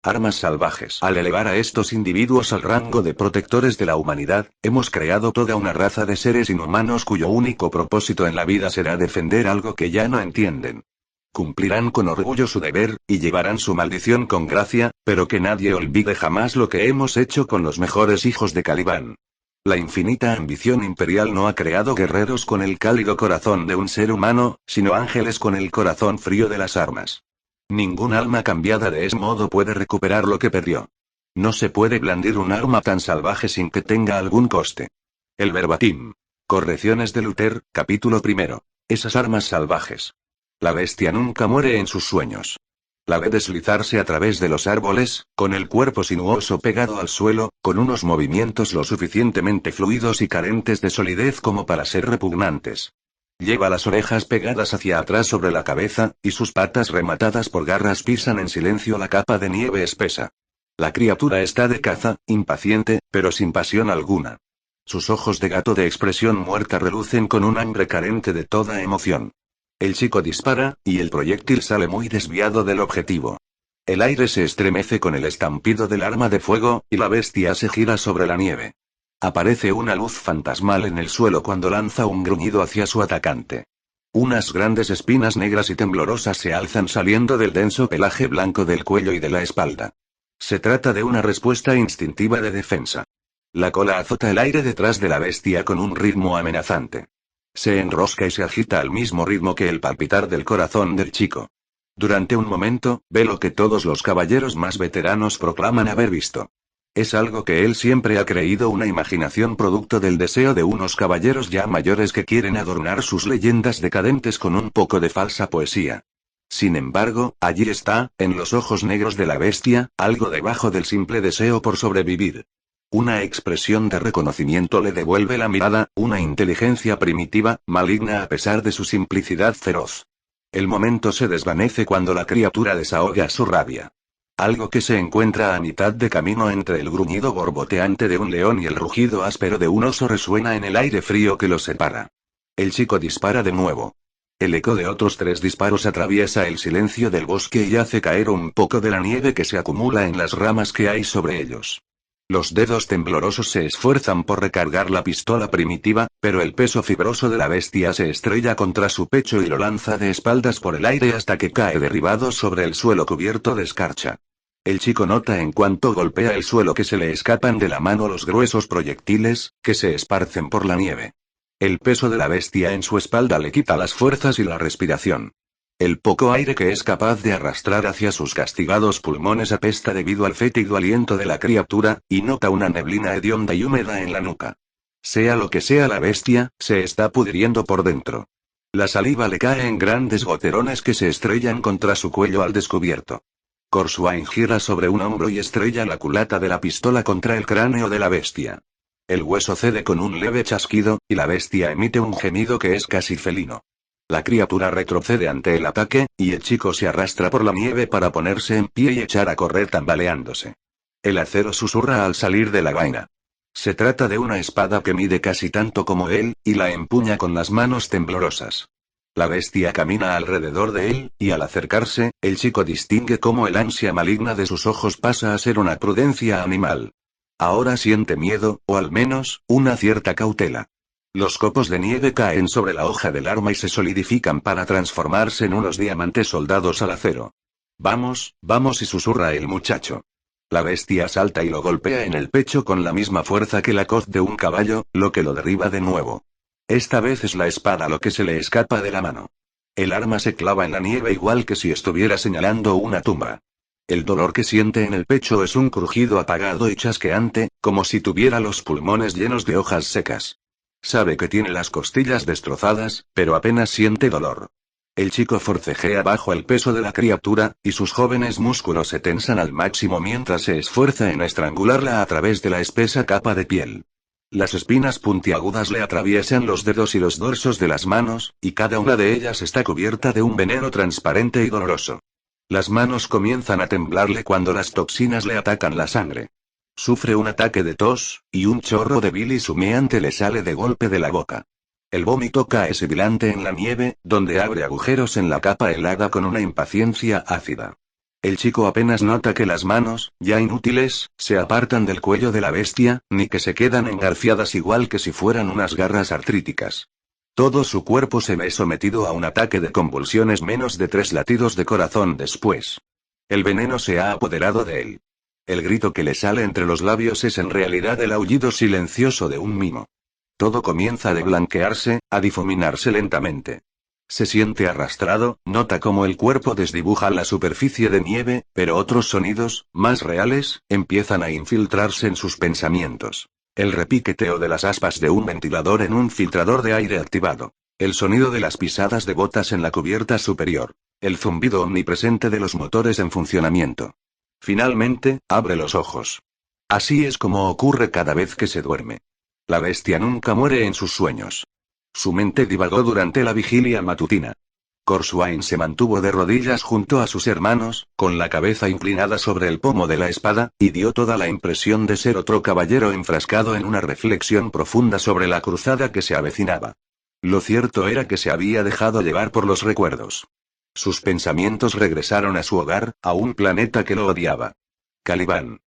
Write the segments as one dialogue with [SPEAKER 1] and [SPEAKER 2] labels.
[SPEAKER 1] Armas salvajes. Al elevar a estos individuos al rango de protectores de la humanidad, hemos creado toda una raza de seres inhumanos cuyo único propósito en la vida será defender algo que ya no entienden. Cumplirán con orgullo su deber, y llevarán su maldición con gracia, pero que nadie olvide jamás lo que hemos hecho con los mejores hijos de Caliban. La infinita ambición imperial no ha creado guerreros con el cálido corazón de un ser humano, sino ángeles con el corazón frío de las armas. Ningún alma cambiada de ese modo puede recuperar lo que perdió. No se puede blandir un arma tan salvaje sin que tenga algún coste. El verbatim. Correcciones de Luther, capítulo 1. Esas armas salvajes. La bestia nunca muere en sus sueños. La ve deslizarse a través de los árboles, con el cuerpo sinuoso pegado al suelo, con unos movimientos lo suficientemente fluidos y carentes de solidez como para ser repugnantes. Lleva las orejas pegadas hacia atrás sobre la cabeza, y sus patas rematadas por garras pisan en silencio la capa de nieve espesa. La criatura está de caza, impaciente, pero sin pasión alguna. Sus ojos de gato de expresión muerta relucen con un hambre carente de toda emoción. El chico dispara, y el proyectil sale muy desviado del objetivo. El aire se estremece con el estampido del arma de fuego, y la bestia se gira sobre la nieve. Aparece una luz fantasmal en el suelo cuando lanza un gruñido hacia su atacante. Unas grandes espinas negras y temblorosas se alzan saliendo del denso pelaje blanco del cuello y de la espalda. Se trata de una respuesta instintiva de defensa. La cola azota el aire detrás de la bestia con un ritmo amenazante. Se enrosca y se agita al mismo ritmo que el palpitar del corazón del chico. Durante un momento, ve lo que todos los caballeros más veteranos proclaman haber visto. Es algo que él siempre ha creído, una imaginación producto del deseo de unos caballeros ya mayores que quieren adornar sus leyendas decadentes con un poco de falsa poesía. Sin embargo, allí está, en los ojos negros de la bestia, algo debajo del simple deseo por sobrevivir. Una expresión de reconocimiento le devuelve la mirada, una inteligencia primitiva, maligna a pesar de su simplicidad feroz. El momento se desvanece cuando la criatura desahoga su rabia. Algo que se encuentra a mitad de camino entre el gruñido borboteante de un león y el rugido áspero de un oso resuena en el aire frío que los separa. El chico dispara de nuevo. El eco de otros 3 disparos atraviesa el silencio del bosque y hace caer un poco de la nieve que se acumula en las ramas que hay sobre ellos. Los dedos temblorosos se esfuerzan por recargar la pistola primitiva, pero el peso fibroso de la bestia se estrella contra su pecho y lo lanza de espaldas por el aire hasta que cae derribado sobre el suelo cubierto de escarcha. El chico nota en cuanto golpea el suelo que se le escapan de la mano los gruesos proyectiles, que se esparcen por la nieve. El peso de la bestia en su espalda le quita las fuerzas y la respiración. El poco aire que es capaz de arrastrar hacia sus castigados pulmones apesta debido al fétido aliento de la criatura, y nota una neblina hedionda y húmeda en la nuca. Sea lo que sea la bestia, se está pudriendo por dentro. La saliva le cae en grandes goterones que se estrellan contra su cuello al descubierto. Corsuain gira sobre un hombro y estrella la culata de la pistola contra el cráneo de la bestia. El hueso cede con un leve chasquido, y la bestia emite un gemido que es casi felino. La criatura retrocede ante el ataque, y el chico se arrastra por la nieve para ponerse en pie y echar a correr tambaleándose. El acero susurra al salir de la vaina. Se trata de una espada que mide casi tanto como él, y la empuña con las manos temblorosas. La bestia camina alrededor de él, y al acercarse, el chico distingue cómo el ansia maligna de sus ojos pasa a ser una prudencia animal. Ahora siente miedo, o al menos, una cierta cautela. Los copos de nieve caen sobre la hoja del arma y se solidifican para transformarse en unos diamantes soldados al acero. Vamos, vamos, y susurra el muchacho. La bestia salta y lo golpea en el pecho con la misma fuerza que la coz de un caballo, lo que lo derriba de nuevo. Esta vez es la espada lo que se le escapa de la mano. El arma se clava en la nieve igual que si estuviera señalando una tumba. El dolor que siente en el pecho es un crujido apagado y chasqueante, como si tuviera los pulmones llenos de hojas secas. Sabe que tiene las costillas destrozadas, pero apenas siente dolor. El chico forcejea bajo el peso de la criatura, y sus jóvenes músculos se tensan al máximo mientras se esfuerza en estrangularla a través de la espesa capa de piel. Las espinas puntiagudas le atraviesan los dedos y los dorsos de las manos, y cada una de ellas está cubierta de un veneno transparente y doloroso. Las manos comienzan a temblarle cuando las toxinas le atacan la sangre. Sufre un ataque de tos, y un chorro de bilis humeante le sale de golpe de la boca. El vómito cae sibilante en la nieve, donde abre agujeros en la capa helada con una impaciencia ácida. El chico apenas nota que las manos, ya inútiles, se apartan del cuello de la bestia, ni que se quedan engarfiadas igual que si fueran unas garras artríticas. Todo su cuerpo se ve sometido a un ataque de convulsiones, menos de 3 latidos de corazón después. El veneno se ha apoderado de él. El grito que le sale entre los labios es en realidad el aullido silencioso de un mimo. Todo comienza a deblanquearse, a difuminarse lentamente. Se siente arrastrado, nota cómo el cuerpo desdibuja la superficie de nieve, pero otros sonidos, más reales, empiezan a infiltrarse en sus pensamientos. El repiqueteo de las aspas de un ventilador en un filtrador de aire activado. El sonido de las pisadas de botas en la cubierta superior. El zumbido omnipresente de los motores en funcionamiento. Finalmente, abre los ojos. Así es como ocurre cada vez que se duerme. La bestia nunca muere en sus sueños. Su mente divagó durante la vigilia matutina. Corswain se mantuvo de rodillas junto a sus hermanos, con la cabeza inclinada sobre el pomo de la espada, y dio toda la impresión de ser otro caballero enfrascado en una reflexión profunda sobre la cruzada que se avecinaba. Lo cierto era que se había dejado llevar por los recuerdos. Sus pensamientos regresaron a su hogar, a un planeta que lo odiaba. Caliban.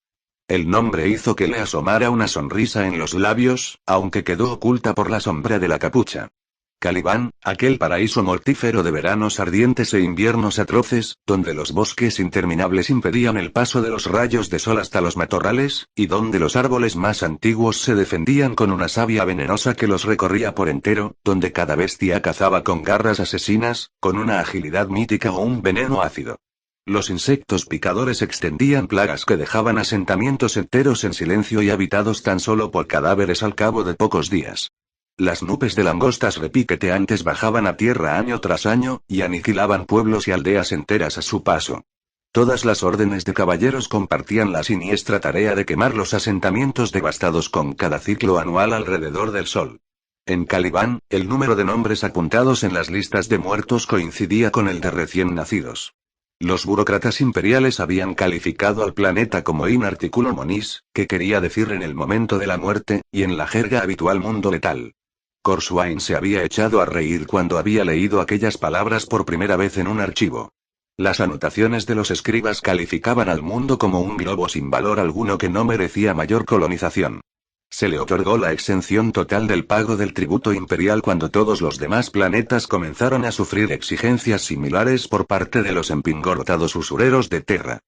[SPEAKER 1] El nombre hizo que le asomara una sonrisa en los labios, aunque quedó oculta por la sombra de la capucha. Caliban, aquel paraíso mortífero de veranos ardientes e inviernos atroces, donde los bosques interminables impedían el paso de los rayos de sol hasta los matorrales, y donde los árboles más antiguos se defendían con una savia venenosa que los recorría por entero, donde cada bestia cazaba con garras asesinas, con una agilidad mítica o un veneno ácido. Los insectos picadores extendían plagas que dejaban asentamientos enteros en silencio y habitados tan solo por cadáveres al cabo de pocos días. Las nubes de langostas repiqueteantes bajaban a tierra año tras año, y aniquilaban pueblos y aldeas enteras a su paso. Todas las órdenes de caballeros compartían la siniestra tarea de quemar los asentamientos devastados con cada ciclo anual alrededor del sol. En Caliban, el número de nombres apuntados en las listas de muertos coincidía con el de recién nacidos. Los burócratas imperiales habían calificado al planeta como in articulo monis, que quería decir en el momento de la muerte, y en la jerga habitual mundo letal. Corswain se había echado a reír cuando había leído aquellas palabras por primera vez en un archivo. Las anotaciones de los escribas calificaban al mundo como un globo sin valor alguno que no merecía mayor colonización. Se le otorgó la exención total del pago del tributo imperial cuando todos los demás planetas comenzaron a sufrir exigencias similares por parte de los empingorotados usureros de Terra.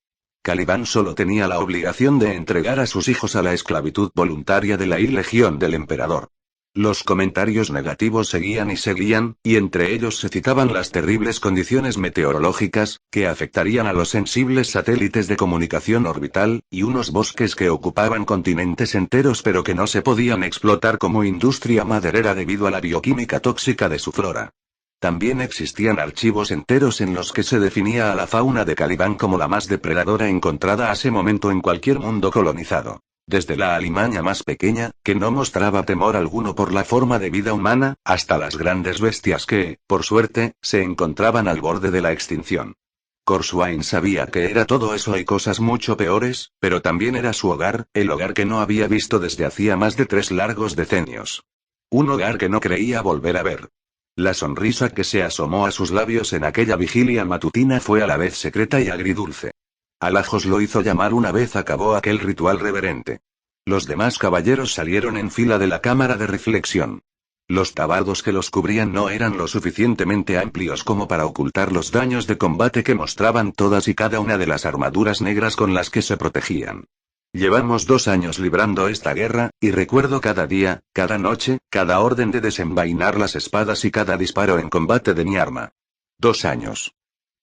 [SPEAKER 1] Caliban solo tenía la obligación de entregar a sus hijos a la esclavitud voluntaria de la legión del emperador. Los comentarios negativos seguían, y entre ellos se citaban las terribles condiciones meteorológicas, que afectarían a los sensibles satélites de comunicación orbital, y unos bosques que ocupaban continentes enteros pero que no se podían explotar como industria maderera debido a la bioquímica tóxica de su flora. También existían archivos enteros en los que se definía a la fauna de Caliban como la más depredadora encontrada a ese momento en cualquier mundo colonizado. Desde la alimaña más pequeña, que no mostraba temor alguno por la forma de vida humana, hasta las grandes bestias que, por suerte, se encontraban al borde de la extinción. Corswain sabía que era todo eso y cosas mucho peores, pero también era su hogar, el hogar que no había visto desde hacía más de 3 largos decenios. Un hogar que no creía volver a ver. La sonrisa que se asomó a sus labios en aquella vigilia matutina fue a la vez secreta y agridulce. Alajos lo hizo llamar una vez acabó aquel ritual reverente. Los demás caballeros salieron en fila de la cámara de reflexión. Los tabardos que los cubrían no eran lo suficientemente amplios como para ocultar los daños de combate que mostraban todas y cada una de las armaduras negras con las que se protegían. Llevamos 2 años librando esta guerra, y recuerdo cada día, cada noche, cada orden de desenvainar las espadas y cada disparo en combate de mi arma. 2 años.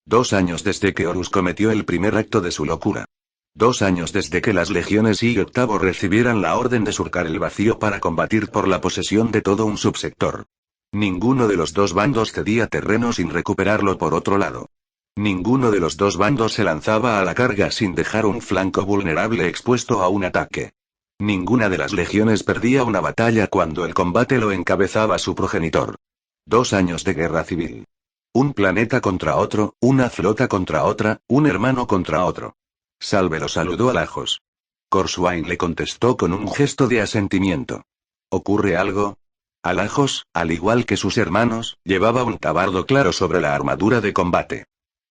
[SPEAKER 1] 2 años desde que Horus cometió el primer acto de su locura. 2 años desde que las legiones I-8 recibieran la orden de surcar el vacío para combatir por la posesión de todo un subsector. Ninguno de los 2 bandos cedía terreno sin recuperarlo por otro lado. Ninguno de los 2 bandos se lanzaba a la carga sin dejar un flanco vulnerable expuesto a un ataque. Ninguna de las legiones perdía una batalla cuando el combate lo encabezaba su progenitor. 2 años de guerra civil. Un planeta contra otro, una flota contra otra, un hermano contra otro. Salve lo saludó Alajos. Corswain le contestó con un gesto de asentimiento. ¿Ocurre algo? Alajos, al igual que sus hermanos, llevaba un tabardo claro sobre la armadura de combate.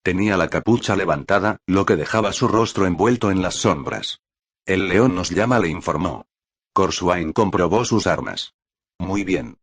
[SPEAKER 1] Tenía la capucha levantada, lo que dejaba su rostro envuelto en las sombras. El león nos llama, le informó. Corswain comprobó sus armas. Muy bien.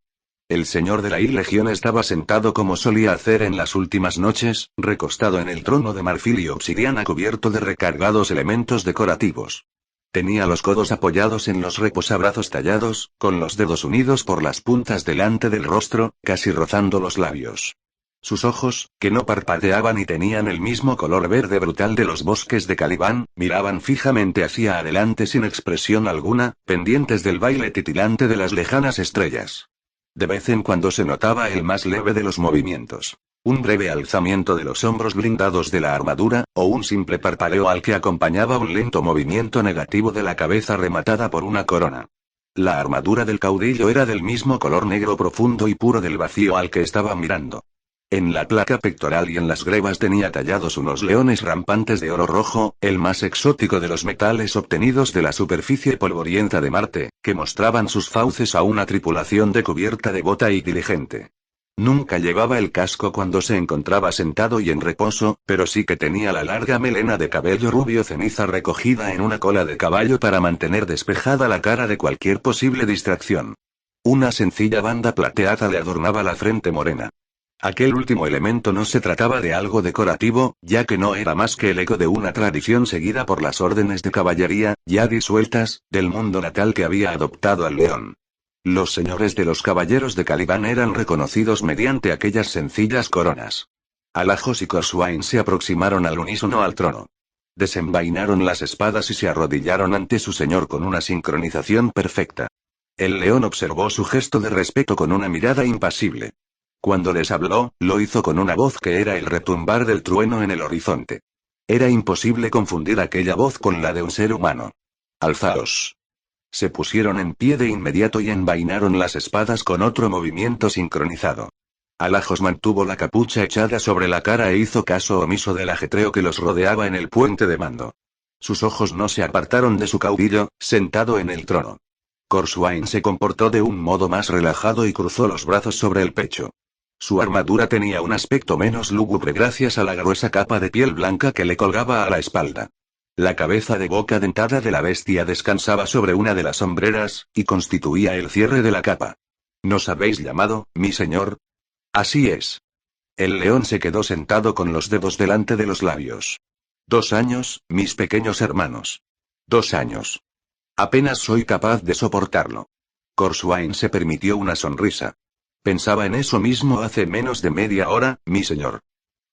[SPEAKER 1] El señor de la Legión estaba sentado como solía hacer en las últimas noches, recostado en el trono de marfil y obsidiana cubierto de recargados elementos decorativos. Tenía los codos apoyados en los reposabrazos tallados, con los dedos unidos por las puntas delante del rostro, casi rozando los labios. Sus ojos, que no parpadeaban y tenían el mismo color verde brutal de los bosques de Caliban, miraban fijamente hacia adelante sin expresión alguna, pendientes del baile titilante de las lejanas estrellas. De vez en cuando se notaba el más leve de los movimientos. Un breve alzamiento de los hombros blindados de la armadura, o un simple parpadeo al que acompañaba un lento movimiento negativo de la cabeza rematada por una corona. La armadura del caudillo era del mismo color negro profundo y puro del vacío al que estaba mirando. En la placa pectoral y en las grebas tenía tallados unos leones rampantes de oro rojo, el más exótico de los metales obtenidos de la superficie polvorienta de Marte, que mostraban sus fauces a una tripulación de cubierta devota y diligente. Nunca llevaba el casco cuando se encontraba sentado y en reposo, pero sí que tenía la larga melena de cabello rubio ceniza recogida en una cola de caballo para mantener despejada la cara de cualquier posible distracción. Una sencilla banda plateada le adornaba la frente morena. Aquel último elemento no se trataba de algo decorativo, ya que no era más que el eco de una tradición seguida por las órdenes de caballería, ya disueltas, del mundo natal que había adoptado al león. Los señores de los caballeros de Caliban eran reconocidos mediante aquellas sencillas coronas. Alajos y Corswain se aproximaron al unísono al trono. Desenvainaron las espadas y se arrodillaron ante su señor con una sincronización perfecta. El león observó su gesto de respeto con una mirada impasible. Cuando les habló, lo hizo con una voz que era el retumbar del trueno en el horizonte. Era imposible confundir aquella voz con la de un ser humano. Alzaos. Se pusieron en pie de inmediato y envainaron las espadas con otro movimiento sincronizado. Alajos mantuvo la capucha echada sobre la cara e hizo caso omiso del ajetreo que los rodeaba en el puente de mando. Sus ojos no se apartaron de su caudillo, sentado en el trono. Corswain se comportó de un modo más relajado y cruzó los brazos sobre el pecho. Su armadura tenía un aspecto menos lúgubre gracias a la gruesa capa de piel blanca que le colgaba a la espalda. La cabeza de boca dentada de la bestia descansaba sobre una de las hombreras, y constituía el cierre de la capa. ¿Nos habéis llamado, mi señor? Así es. El león se quedó sentado con los dedos delante de los labios. 2 años, mis pequeños hermanos. 2 años. Apenas soy capaz de soportarlo. Corswain se permitió una sonrisa. Pensaba en eso mismo hace menos de media hora, mi señor.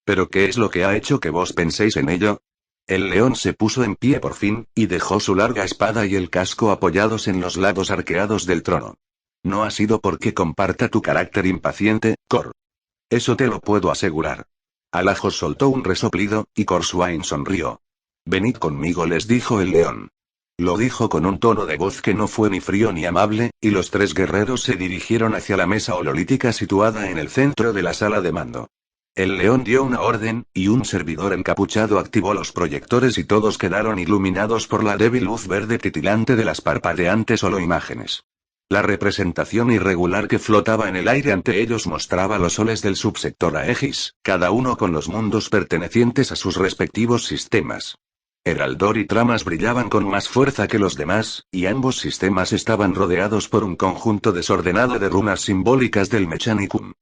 [SPEAKER 1] ¿Pero qué es lo que ha hecho que vos penséis en ello? El león se puso en pie por fin, y dejó su larga espada y el casco apoyados en los lados arqueados del trono. No ha sido porque comparta tu carácter impaciente, Cor. Eso te lo puedo asegurar. Alajos soltó un resoplido, y Corswain sonrió. Venid conmigo, les dijo el león. Lo dijo con un tono de voz que no fue ni frío ni amable, y los 3 guerreros se dirigieron hacia la mesa hololítica situada en el centro de la sala de mando. El león dio una orden, y un servidor encapuchado activó los proyectores y todos quedaron iluminados por la débil luz verde titilante de las parpadeantes holoimágenes. La representación irregular que flotaba en el aire ante ellos mostraba los soles del subsector Aegis, cada uno con los mundos pertenecientes a sus respectivos sistemas. Heraldor y Tramas brillaban con más fuerza que los demás, y ambos sistemas estaban rodeados por un conjunto desordenado de runas simbólicas del Mechanicum.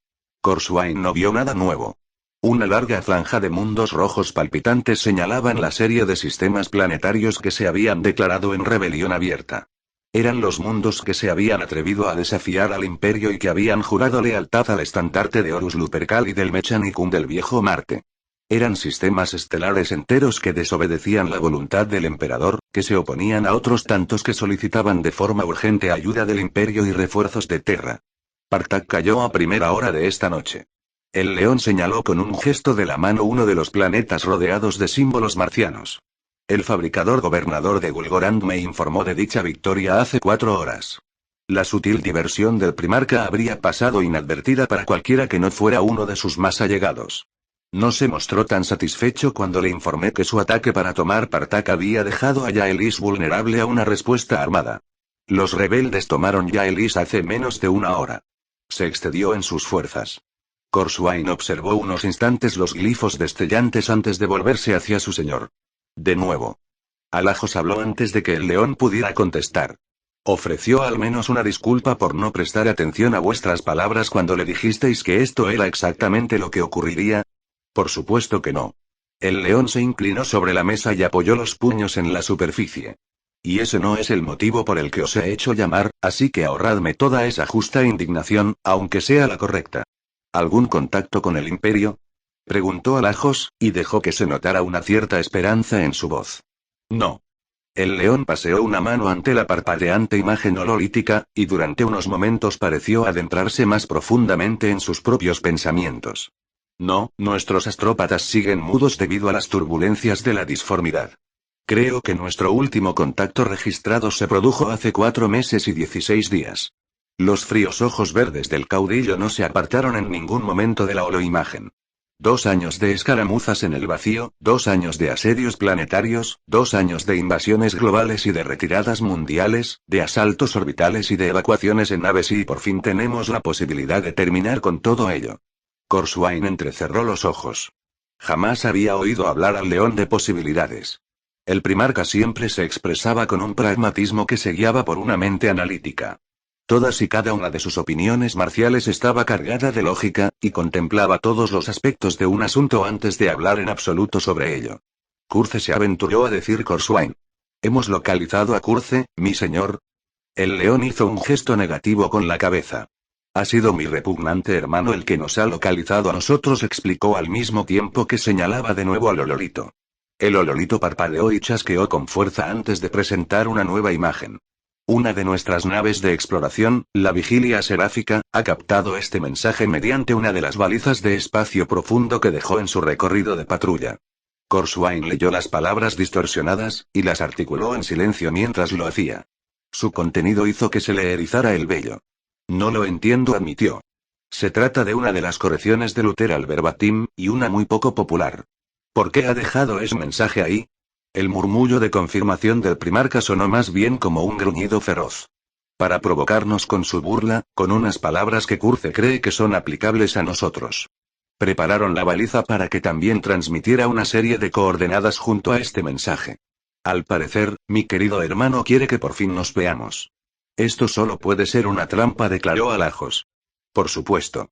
[SPEAKER 1] Corswain no vio nada nuevo. Una larga franja de mundos rojos palpitantes señalaban la serie de sistemas planetarios que se habían declarado en rebelión abierta. Eran los mundos que se habían atrevido a desafiar al Imperio y que habían jurado lealtad al estandarte de Horus Lupercal y del Mechanicum del viejo Marte. Eran sistemas estelares enteros que desobedecían la voluntad del emperador, que se oponían a otros tantos que solicitaban de forma urgente ayuda del Imperio y refuerzos de Terra. Partac cayó a primera hora de esta noche. El león señaló con un gesto de la mano uno de los planetas rodeados de símbolos marcianos. El fabricador gobernador de Gulgorand me informó de dicha victoria hace 4 horas. La sutil diversión del primarca habría pasado inadvertida para cualquiera que no fuera uno de sus más allegados. No se mostró tan satisfecho cuando le informé que su ataque para tomar Partac había dejado a Yaelis vulnerable a una respuesta armada. Los rebeldes tomaron Yaelis hace menos de 1 hora. Se excedió en sus fuerzas. Corswain observó unos instantes los glifos destellantes antes de volverse hacia su señor. De nuevo. Alajos habló antes de que el león pudiera contestar. Ofreció al menos una disculpa por no prestar atención a vuestras palabras cuando le dijisteis que esto era exactamente lo que ocurriría. Por supuesto que no. El león se inclinó sobre la mesa y apoyó los puños en la superficie. Y ese no es el motivo por el que os he hecho llamar, así que ahorradme toda esa justa indignación, aunque sea la correcta. ¿Algún contacto con el imperio? Preguntó Alajos, y dejó que se notara una cierta esperanza en su voz. No. El león paseó una mano ante la parpadeante imagen hololítica, y durante unos momentos pareció adentrarse más profundamente en sus propios pensamientos. No, nuestros astrópatas siguen mudos debido a las turbulencias de la disformidad. Creo que nuestro último contacto registrado se produjo hace 4 meses y 16 días. Los fríos ojos verdes del caudillo no se apartaron en ningún momento de la holoimagen. 2 años de escaramuzas en el vacío, 2 años de asedios planetarios, 2 años de invasiones globales y de retiradas mundiales, de asaltos orbitales y de evacuaciones en naves y por fin tenemos la posibilidad de terminar con todo ello. Corswain entrecerró los ojos. Jamás había oído hablar al león de posibilidades. El primarca siempre se expresaba con un pragmatismo que se guiaba por una mente analítica. Todas y cada una de sus opiniones marciales estaba cargada de lógica, y contemplaba todos los aspectos de un asunto antes de hablar en absoluto sobre ello. Curce se aventuró a decir Corswain. ¿Hemos localizado a Curce, mi señor? El león hizo un gesto negativo con la cabeza. Ha sido mi repugnante hermano el que nos ha localizado a nosotros, explicó al mismo tiempo que señalaba de nuevo al ololito. El ololito parpadeó y chasqueó con fuerza antes de presentar una nueva imagen. Una de nuestras naves de exploración, la Vigilia Seráfica, ha captado este mensaje mediante una de las balizas de espacio profundo que dejó en su recorrido de patrulla. Corswain leyó las palabras distorsionadas, y las articuló en silencio mientras lo hacía. Su contenido hizo que se le erizara el vello. No lo entiendo, admitió. Se trata de una de las correcciones de Luther al verbatim, y una muy poco popular. ¿Por qué ha dejado ese mensaje ahí? El murmullo de confirmación del primarca sonó más bien como un gruñido feroz. Para provocarnos con su burla, con unas palabras que Curce cree que son aplicables a nosotros. Prepararon la baliza para que también transmitiera una serie de coordenadas junto a este mensaje. Al parecer, mi querido hermano quiere que por fin nos veamos. Esto solo puede ser una trampa, declaró Alajos. Por supuesto.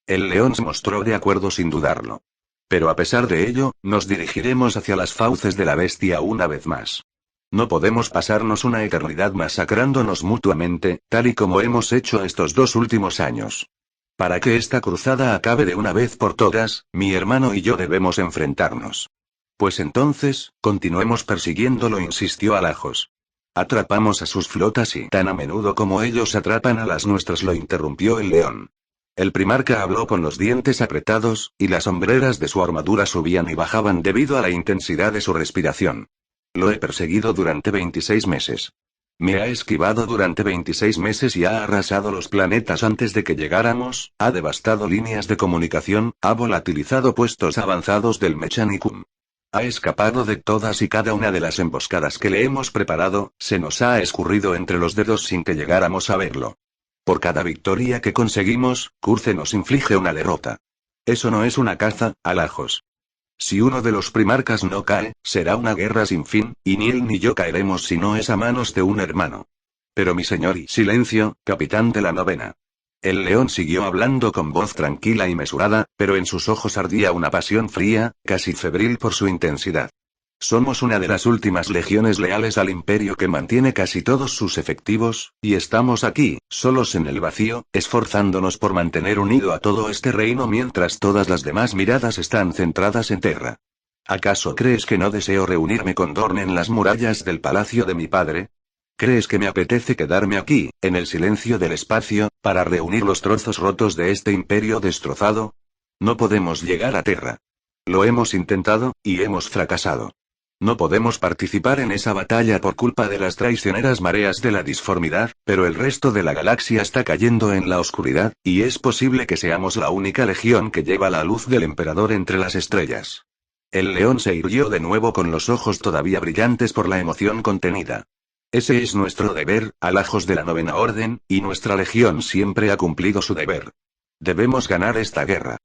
[SPEAKER 1] El león se mostró de acuerdo sin dudarlo. Pero a pesar de ello, nos dirigiremos hacia las fauces de la bestia una vez más. No podemos pasarnos una eternidad masacrándonos mutuamente, tal y como hemos hecho estos 2 últimos años. Para que esta cruzada acabe de una vez por todas, mi hermano y yo debemos enfrentarnos. Pues entonces, continuemos persiguiéndolo, insistió Alajos. Atrapamos a sus flotas y tan a menudo como ellos atrapan a las nuestras, lo interrumpió el león. El primarca habló con los dientes apretados, y las hombreras de su armadura subían y bajaban debido a la intensidad de su respiración. Lo he perseguido durante 26 meses. Me ha esquivado durante 26 meses y ha arrasado los planetas antes de que llegáramos, ha devastado líneas de comunicación, ha volatilizado puestos avanzados del Mechanicum. Ha escapado de todas y cada una de las emboscadas que le hemos preparado, se nos ha escurrido entre los dedos sin que llegáramos a verlo. Por cada victoria que conseguimos, Curce nos inflige una derrota. Eso no es una caza, Alajos. Si uno de los primarcas no cae, será una guerra sin fin, y ni él ni yo caeremos si no es a manos de un hermano. Pero mi señor, y silencio, capitán de la novena. El león siguió hablando con voz tranquila y mesurada, pero en sus ojos ardía una pasión fría, casi febril por su intensidad. Somos una de las últimas legiones leales al imperio que mantiene casi todos sus efectivos, y estamos aquí, solos en el vacío, esforzándonos por mantener unido a todo este reino mientras todas las demás miradas están centradas en Terra. ¿Acaso crees que no deseo reunirme con Dorn en las murallas del palacio de mi padre? ¿Crees que me apetece quedarme aquí, en el silencio del espacio, para reunir los trozos rotos de este imperio destrozado? No podemos llegar a Terra. Lo hemos intentado, y hemos fracasado. No podemos participar en esa batalla por culpa de las traicioneras mareas de la disformidad, pero el resto de la galaxia está cayendo en la oscuridad, y es posible que seamos la única legión que lleva la luz del emperador entre las estrellas. El león se irguió de nuevo con los ojos todavía brillantes por la emoción contenida. Ese es nuestro deber, Alajos de la Novena Orden, y nuestra legión siempre ha cumplido su deber. Debemos ganar esta guerra.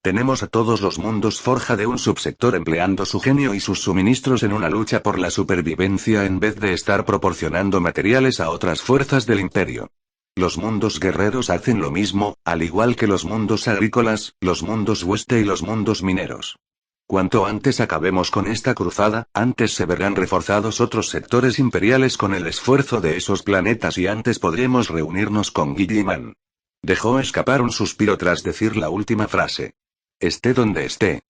[SPEAKER 1] Tenemos a todos los mundos forja de un subsector empleando su genio y sus suministros en una lucha por la supervivencia en vez de estar proporcionando materiales a otras fuerzas del imperio. Los mundos guerreros hacen lo mismo, al igual que los mundos agrícolas, los mundos hueste y los mundos mineros. Cuanto antes acabemos con esta cruzada, antes se verán reforzados otros sectores imperiales con el esfuerzo de esos planetas y antes podremos reunirnos con Guilliman. Dejó escapar un suspiro tras decir la última frase. Esté donde esté.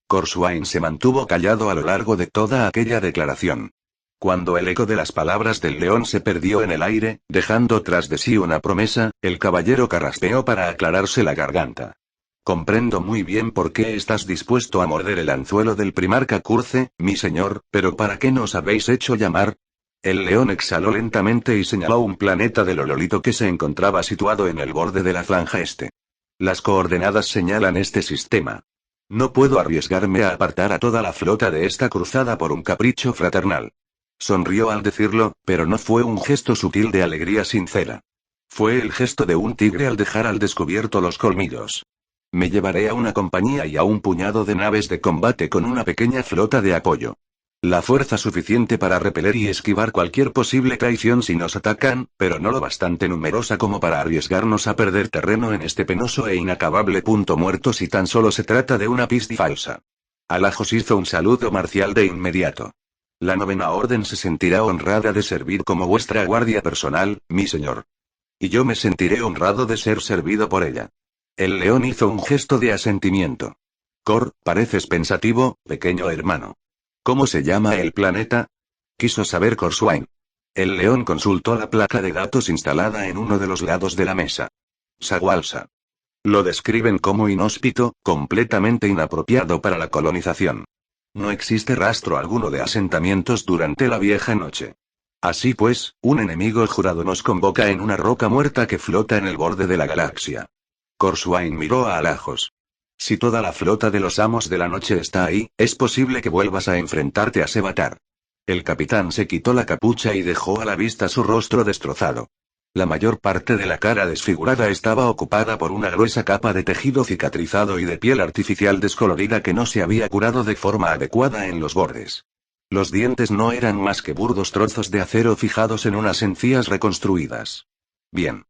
[SPEAKER 1] Corsuain se mantuvo callado a lo largo de toda aquella declaración. Cuando el eco de las palabras del león se perdió en el aire, dejando tras de sí una promesa, el caballero carraspeó para aclararse la garganta. Comprendo muy bien por qué estás dispuesto a morder el anzuelo del primarca Curce, mi señor, pero ¿para qué nos habéis hecho llamar? El león exhaló lentamente y señaló un planeta del Ololito que se encontraba situado en el borde de la franja este. Las coordenadas señalan este sistema. No puedo arriesgarme a apartar a toda la flota de esta cruzada por un capricho fraternal. Sonrió al decirlo, pero no fue un gesto sutil de alegría sincera. Fue el gesto de un tigre al dejar al descubierto los colmillos. Me llevaré a una compañía y a un puñado de naves de combate con una pequeña flota de apoyo. La fuerza suficiente para repeler y esquivar cualquier posible traición si nos atacan, pero no lo bastante numerosa como para arriesgarnos a perder terreno en este penoso e inacabable punto muerto si tan solo se trata de una pista falsa. Alajos hizo un saludo marcial de inmediato. La novena orden se sentirá honrada de servir como vuestra guardia personal, mi señor. Y yo me sentiré honrado de ser servido por ella. El león hizo un gesto de asentimiento. Cor, pareces pensativo, pequeño hermano. ¿Cómo se llama el planeta? Quiso saber Corsuain. El león consultó la placa de datos instalada en uno de los lados de la mesa. Sagualsa. Lo describen como inhóspito, completamente inapropiado para la colonización. No existe rastro alguno de asentamientos durante la vieja noche. Así pues, un enemigo jurado nos convoca en una roca muerta que flota en el borde de la galaxia. Corsuain miró a Alajos. Si toda la flota de los amos de la noche está ahí, es posible que vuelvas a enfrentarte a Sevatar. El capitán se quitó la capucha y dejó a la vista su rostro destrozado. La mayor parte de la cara desfigurada estaba ocupada por una gruesa capa de tejido cicatrizado y de piel artificial descolorida que no se había curado de forma adecuada en los bordes. Los dientes no eran más que burdos trozos de acero fijados en unas encías reconstruidas. Bien.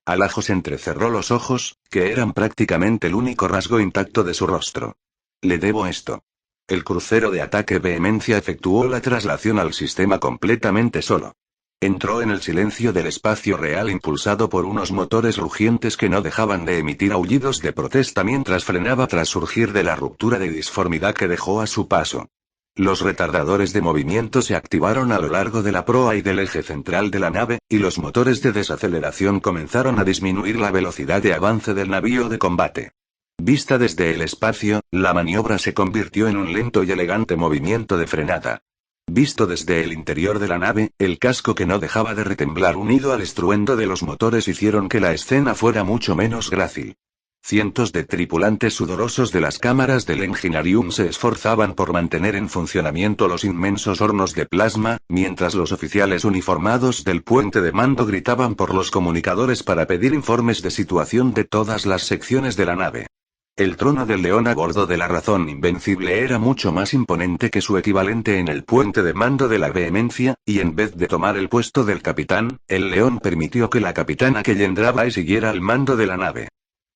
[SPEAKER 1] Alajos entrecerró los ojos, que eran prácticamente el único rasgo intacto de su rostro. Le debo esto. El crucero de ataque Vehemencia efectuó la traslación al sistema completamente solo. Entró en el silencio del espacio real impulsado por unos motores rugientes que no dejaban de emitir aullidos de protesta mientras frenaba tras surgir de la ruptura de disformidad que dejó a su paso. Los retardadores de movimiento se activaron a lo largo de la proa y del eje central de la nave, y los motores de desaceleración comenzaron a disminuir la velocidad de avance del navío de combate. Vista desde el espacio, la maniobra se convirtió en un lento y elegante movimiento de frenada. Visto desde el interior de la nave, el casco que no dejaba de retemblar unido al estruendo de los motores hicieron que la escena fuera mucho menos grácil. Cientos de tripulantes sudorosos de las cámaras del Enginarium se esforzaban por mantener en funcionamiento los inmensos hornos de plasma, mientras los oficiales uniformados del puente de mando gritaban por los comunicadores para pedir informes de situación de todas las secciones de la nave. El trono del león a bordo de la Razón Invencible era mucho más imponente que su equivalente en el puente de mando de la Vehemencia, y en vez de tomar el puesto del capitán, el león permitió que la capitana Kellendrabae siguiera al mando de la nave.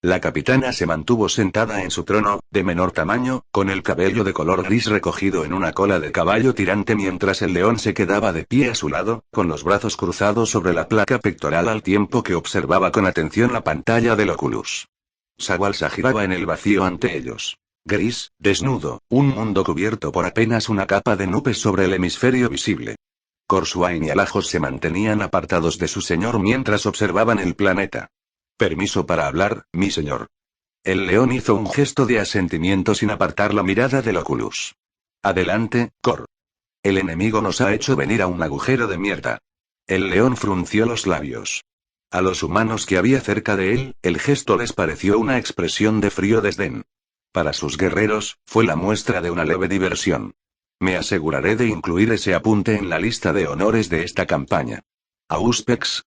[SPEAKER 1] La capitana se mantuvo sentada en su trono, de menor tamaño, con el cabello de color gris recogido en una cola de caballo tirante mientras el león se quedaba de pie a su lado, con los brazos cruzados sobre la placa pectoral al tiempo que observaba con atención la pantalla del Oculus. Sagualsa giraba en el vacío ante ellos. Gris, desnudo, un mundo cubierto por apenas una capa de nubes sobre el hemisferio visible. Corsuain y Alajos se mantenían apartados de su señor mientras observaban el planeta. Permiso para hablar, mi señor. El león hizo un gesto de asentimiento sin apartar la mirada del Oculus. Adelante, Cor. El enemigo nos ha hecho venir a un agujero de mierda. El león frunció los labios. A los humanos que había cerca de él, el gesto les pareció una expresión de frío desdén. Para sus guerreros, fue la muestra de una leve diversión. Me aseguraré de incluir ese apunte en la lista de honores de esta campaña. Auspex.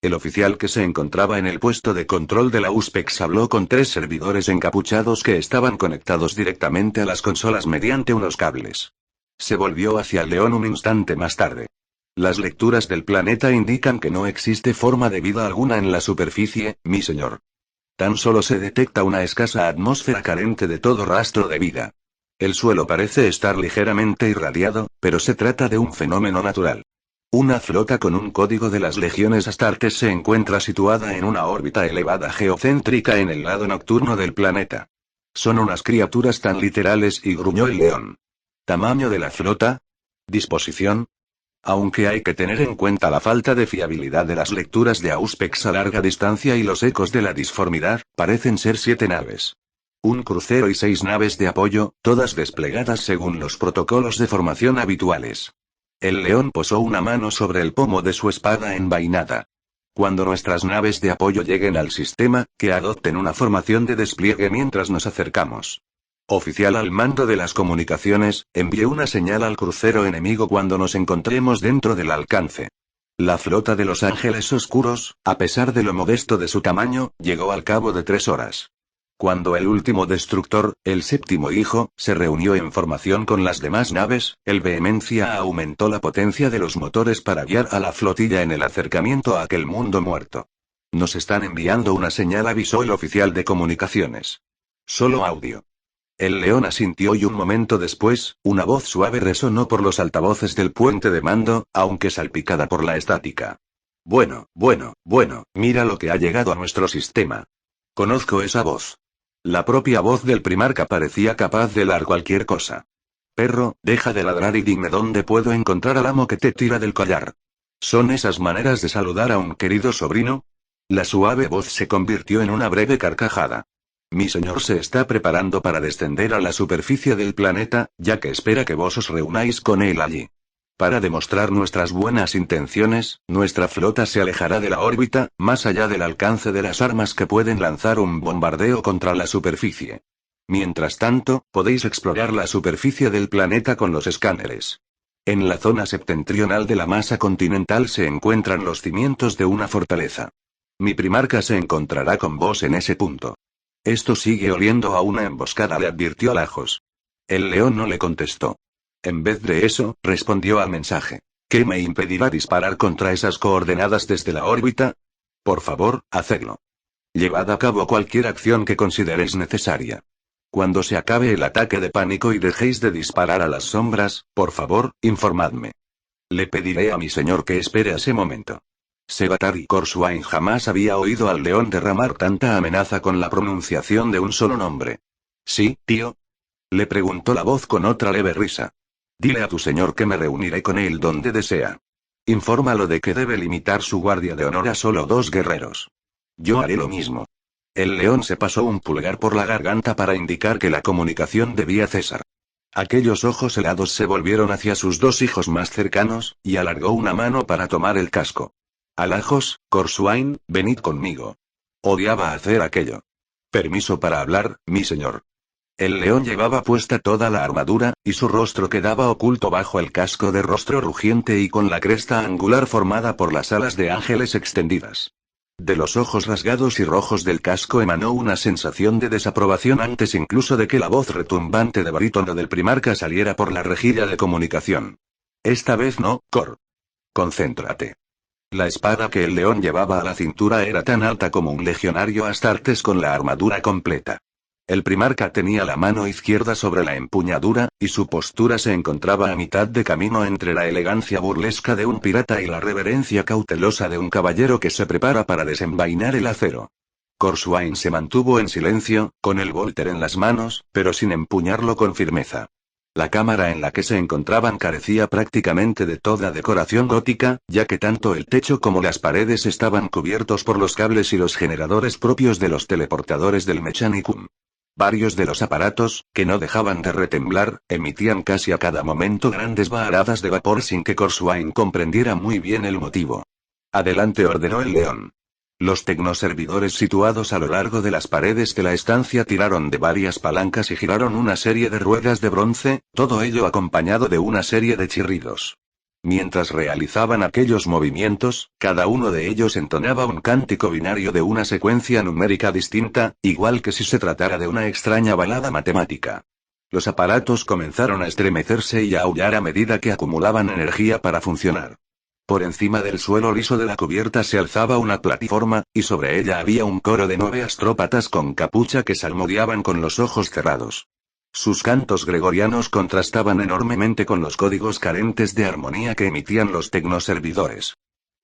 [SPEAKER 1] El oficial que se encontraba en el puesto de control de la USPEX habló con 3 servidores encapuchados que estaban conectados directamente a las consolas mediante unos cables. Se volvió hacia el león un instante más tarde. Las lecturas del planeta indican que no existe forma de vida alguna en la superficie, mi señor. Tan solo se detecta una escasa atmósfera carente de todo rastro de vida. El suelo parece estar ligeramente irradiado, pero se trata de un fenómeno natural. Una flota con un código de las legiones Astartes se encuentra situada en una órbita elevada geocéntrica en el lado nocturno del planeta. Son unas criaturas tan literales, y gruñó el león. ¿Tamaño de la flota? ¿Disposición? Aunque hay que tener en cuenta la falta de fiabilidad de las lecturas de Auspex a larga distancia y los ecos de la disformidad, parecen ser 7 naves. Un crucero y 6 naves de apoyo, todas desplegadas según los protocolos de formación habituales. El león posó una mano sobre el pomo de su espada envainada. Cuando nuestras naves de apoyo lleguen al sistema, que adopten una formación de despliegue mientras nos acercamos. Oficial al mando de las comunicaciones, envíe una señal al crucero enemigo cuando nos encontremos dentro del alcance. La flota de los Ángeles Oscuros, a pesar de lo modesto de su tamaño, llegó al cabo de 3 horas. Cuando el último destructor, el séptimo hijo, se reunió en formación con las demás naves, el Vehemencia aumentó la potencia de los motores para guiar a la flotilla en el acercamiento a aquel mundo muerto. Nos están enviando una señal, avisó el oficial de comunicaciones. Solo audio. El león asintió y un momento después, una voz suave resonó por los altavoces del puente de mando, aunque salpicada por la estática. Bueno, mira lo que ha llegado a nuestro sistema. Conozco esa voz. La propia voz del primarca parecía capaz de dar cualquier cosa. Perro, deja de ladrar y dime dónde puedo encontrar al amo que te tira del collar. ¿Son esas maneras de saludar a un querido sobrino? La suave voz se convirtió en una breve carcajada. Mi señor se está preparando para descender a la superficie del planeta, ya que espera que vos os reunáis con él allí. Para demostrar nuestras buenas intenciones, nuestra flota se alejará de la órbita, más allá del alcance de las armas que pueden lanzar un bombardeo contra la superficie. Mientras tanto, podéis explorar la superficie del planeta con los escáneres. En la zona septentrional de la masa continental se encuentran los cimientos de una fortaleza. Mi primarca se encontrará con vos en ese punto. Esto sigue oliendo a una emboscada, le advirtió Lajos. El león no le contestó. En vez de eso, respondió al mensaje. ¿Qué me impedirá disparar contra esas coordenadas desde la órbita? Por favor, hacedlo. Llevad a cabo cualquier acción que consideréis necesaria. Cuando se acabe el ataque de pánico y dejéis de disparar a las sombras, por favor, informadme. Le pediré a mi señor que espere a ese momento. Sebatari Corsuain jamás había oído al león derramar tanta amenaza con la pronunciación de un solo nombre. ¿Sí, tío? Le preguntó la voz con otra leve risa. Dile a tu señor que me reuniré con él donde desea. Infórmalo de que debe limitar su guardia de honor a solo 2 guerreros. Yo haré lo mismo. El león se pasó un pulgar por la garganta para indicar que la comunicación debía cesar. Aquellos ojos helados se volvieron hacia sus 2 hijos más cercanos, y alargó una mano para tomar el casco. Alajos, Corsuain, venid conmigo. Odiaba hacer aquello. Permiso para hablar, mi señor. El león llevaba puesta toda la armadura, y su rostro quedaba oculto bajo el casco de rostro rugiente y con la cresta angular formada por las alas de ángeles extendidas. De los ojos rasgados y rojos del casco emanó una sensación de desaprobación antes incluso de que la voz retumbante de barítono del primarca saliera por la rejilla de comunicación. Esta vez no, Cor. Concéntrate. La espada que el león llevaba a la cintura era tan alta como un legionario Astartes con la armadura completa. El primarca tenía la mano izquierda sobre la empuñadura, y su postura se encontraba a mitad de camino entre la elegancia burlesca de un pirata y la reverencia cautelosa de un caballero que se prepara para desenvainar el acero. Corsuain se mantuvo en silencio, con el volter en las manos, pero sin empuñarlo con firmeza. La cámara en la que se encontraban carecía prácticamente de toda decoración gótica, ya que tanto el techo como las paredes estaban cubiertos por los cables y los generadores propios de los teleportadores del Mechanicum. Varios de los aparatos, que no dejaban de retemblar, emitían casi a cada momento grandes varadas de vapor sin que Corsuain comprendiera muy bien el motivo. Adelante, ordenó el león. Los tecnoservidores situados a lo largo de las paredes de la estancia tiraron de varias palancas y giraron una serie de ruedas de bronce, todo ello acompañado de una serie de chirridos. Mientras realizaban aquellos movimientos, cada uno de ellos entonaba un cántico binario de una secuencia numérica distinta, igual que si se tratara de una extraña balada matemática. Los aparatos comenzaron a estremecerse y a aullar a medida que acumulaban energía para funcionar. Por encima del suelo liso de la cubierta se alzaba una plataforma, y sobre ella había un coro de 9 astrópatas con capucha que salmodiaban con los ojos cerrados. Sus cantos gregorianos contrastaban enormemente con los códigos carentes de armonía que emitían los tecnoservidores.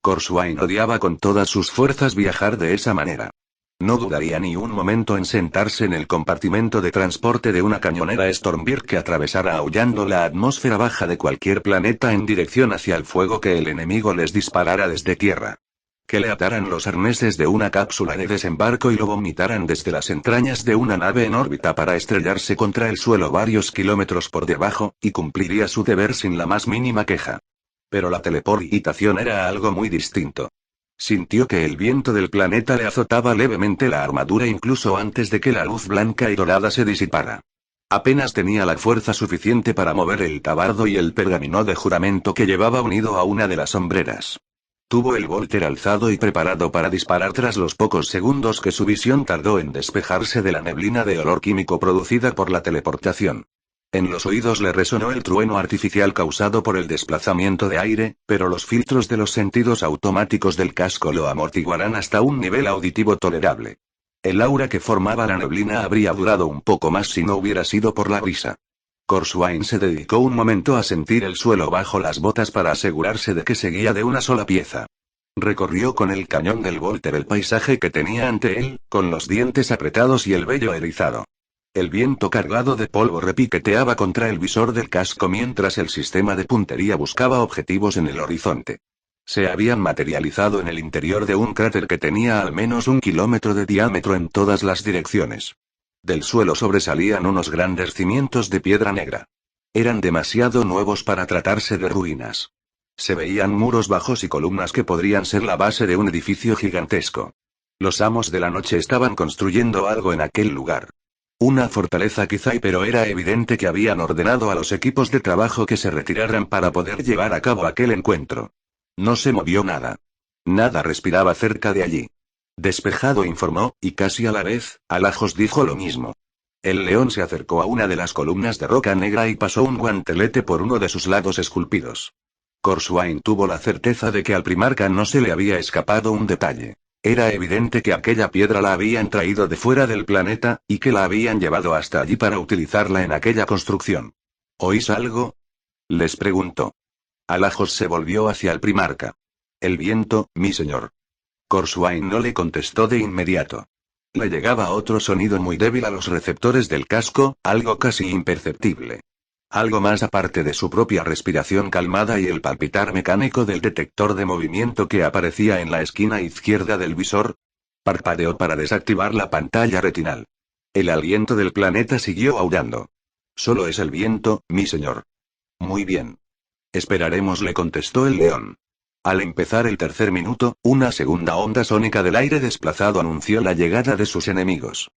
[SPEAKER 1] Corswain odiaba con todas sus fuerzas viajar de esa manera. No dudaría ni un momento en sentarse en el compartimento de transporte de una cañonera Stormbird que atravesara aullando la atmósfera baja de cualquier planeta en dirección hacia el fuego que el enemigo les disparara desde tierra. Que le ataran los arneses de una cápsula de desembarco y lo vomitaran desde las entrañas de una nave en órbita para estrellarse contra el suelo varios kilómetros por debajo, y cumpliría su deber sin la más mínima queja. Pero la teleportación era algo muy distinto. Sintió que el viento del planeta le azotaba levemente la armadura incluso antes de que la luz blanca y dorada se disipara. Apenas tenía la fuerza suficiente para mover el tabardo y el pergamino de juramento que llevaba unido a una de las sombreras. Tuvo el volter alzado y preparado para disparar tras los pocos segundos que su visión tardó en despejarse de la neblina de olor químico producida por la teleportación. En los oídos le resonó el trueno artificial causado por el desplazamiento de aire, pero los filtros de los sentidos automáticos del casco lo amortiguarán hasta un nivel auditivo tolerable. El aura que formaba la neblina habría durado un poco más si no hubiera sido por la brisa. Corswain se dedicó un momento a sentir el suelo bajo las botas para asegurarse de que seguía de una sola pieza. Recorrió con el cañón del volter el paisaje que tenía ante él, con los dientes apretados y el vello erizado. El viento cargado de polvo repiqueteaba contra el visor del casco mientras el sistema de puntería buscaba objetivos en el horizonte. Se habían materializado en el interior de un cráter que tenía al menos 1 kilómetro de diámetro en todas las direcciones. Del suelo sobresalían unos grandes cimientos de piedra negra. Eran demasiado nuevos para tratarse de ruinas. Se veían muros bajos y columnas que podrían ser la base de un edificio gigantesco. Los amos de la noche estaban construyendo algo en aquel lugar. Una fortaleza quizá, pero era evidente que habían ordenado a los equipos de trabajo que se retiraran para poder llevar a cabo aquel encuentro. No se movió nada. Nada respiraba cerca de allí. Despejado, informó, y casi a la vez, Alajos dijo lo mismo. El león se acercó a una de las columnas de roca negra y pasó un guantelete por uno de sus lados esculpidos. Corswain tuvo la certeza de que al primarca no se le había escapado un detalle. Era evidente que aquella piedra la habían traído de fuera del planeta, y que la habían llevado hasta allí para utilizarla en aquella construcción. ¿Oís algo?, les preguntó. Alajos se volvió hacia el primarca. El viento, mi señor. Corswain no le contestó de inmediato. Le llegaba otro sonido muy débil a los receptores del casco, algo casi imperceptible. Algo más aparte de su propia respiración calmada y el palpitar mecánico del detector de movimiento que aparecía en la esquina izquierda del visor. Parpadeó para desactivar la pantalla retinal. El aliento del planeta siguió aullando. Solo es el viento, mi señor. Muy bien. Esperaremos, le contestó el león. Al empezar el tercer minuto, una segunda onda sónica del aire desplazado anunció la llegada de sus enemigos.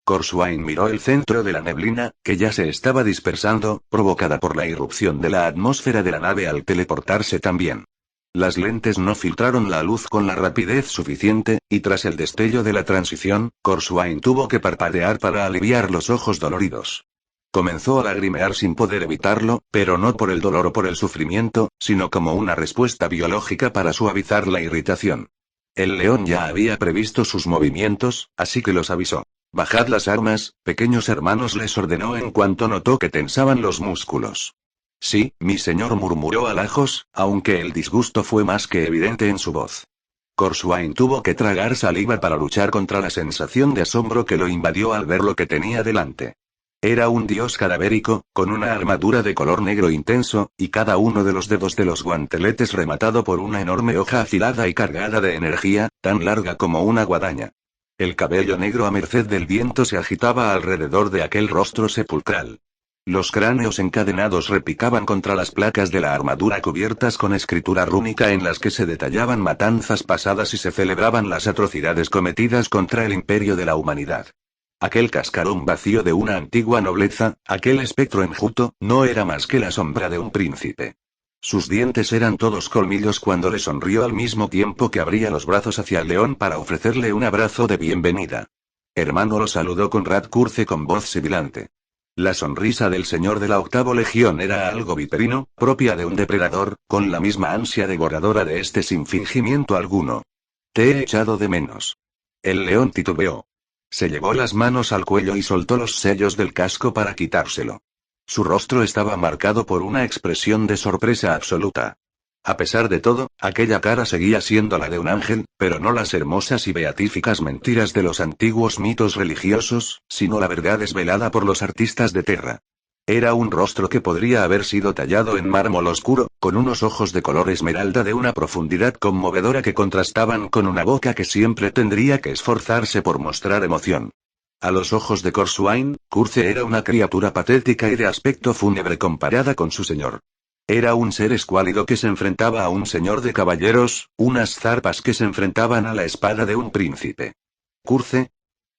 [SPEAKER 1] Corswain miró el centro de la neblina, que ya se estaba dispersando, provocada por la irrupción de la atmósfera de la nave al teleportarse también. Las lentes no filtraron la luz con la rapidez suficiente, y tras el destello de la transición, Corswain tuvo que parpadear para aliviar los ojos doloridos. Comenzó a lagrimear sin poder evitarlo, pero no por el dolor o por el sufrimiento, sino como una respuesta biológica para suavizar la irritación. El león ya había previsto sus movimientos, así que los avisó. «Bajad las armas, pequeños hermanos», les ordenó en cuanto notó que tensaban los músculos. «Sí, mi señor», murmuró Alajos, aunque el disgusto fue más que evidente en su voz. Corswain tuvo que tragar saliva para luchar contra la sensación de asombro que lo invadió al ver lo que tenía delante. Era un dios cadavérico, con una armadura de color negro intenso, y cada uno de los dedos de los guanteletes rematado por una enorme hoja afilada y cargada de energía, tan larga como una guadaña. El cabello negro a merced del viento se agitaba alrededor de aquel rostro sepulcral. Los cráneos encadenados repicaban contra las placas de la armadura cubiertas con escritura rúnica en las que se detallaban matanzas pasadas y se celebraban las atrocidades cometidas contra el imperio de la humanidad. Aquel cascarón vacío de una antigua nobleza, aquel espectro enjuto, no era más que la sombra de un príncipe. Sus dientes eran todos colmillos cuando le sonrió al mismo tiempo que abría los brazos hacia el león para ofrecerle un abrazo de bienvenida. Hermano, lo saludó Conrad Curze con voz sibilante. La sonrisa del señor de la octava legión era algo viperino, propia de un depredador, con la misma ansia devoradora de este sin fingimiento alguno. Te he echado de menos. El león titubeó. Se llevó las manos al cuello y soltó los sellos del casco para quitárselo. Su rostro estaba marcado por una expresión de sorpresa absoluta. A pesar de todo, aquella cara seguía siendo la de un ángel, pero no las hermosas y beatíficas mentiras de los antiguos mitos religiosos, sino la verdad desvelada por los artistas de Terra. Era un rostro que podría haber sido tallado en mármol oscuro, con unos ojos de color esmeralda de una profundidad conmovedora que contrastaban con una boca que siempre tendría que esforzarse por mostrar emoción. A los ojos de Corsuain, Curze era una criatura patética y de aspecto fúnebre comparada con su señor. Era un ser escuálido que se enfrentaba a un señor de caballeros, unas zarpas que se enfrentaban a la espada de un príncipe. ¿Curze?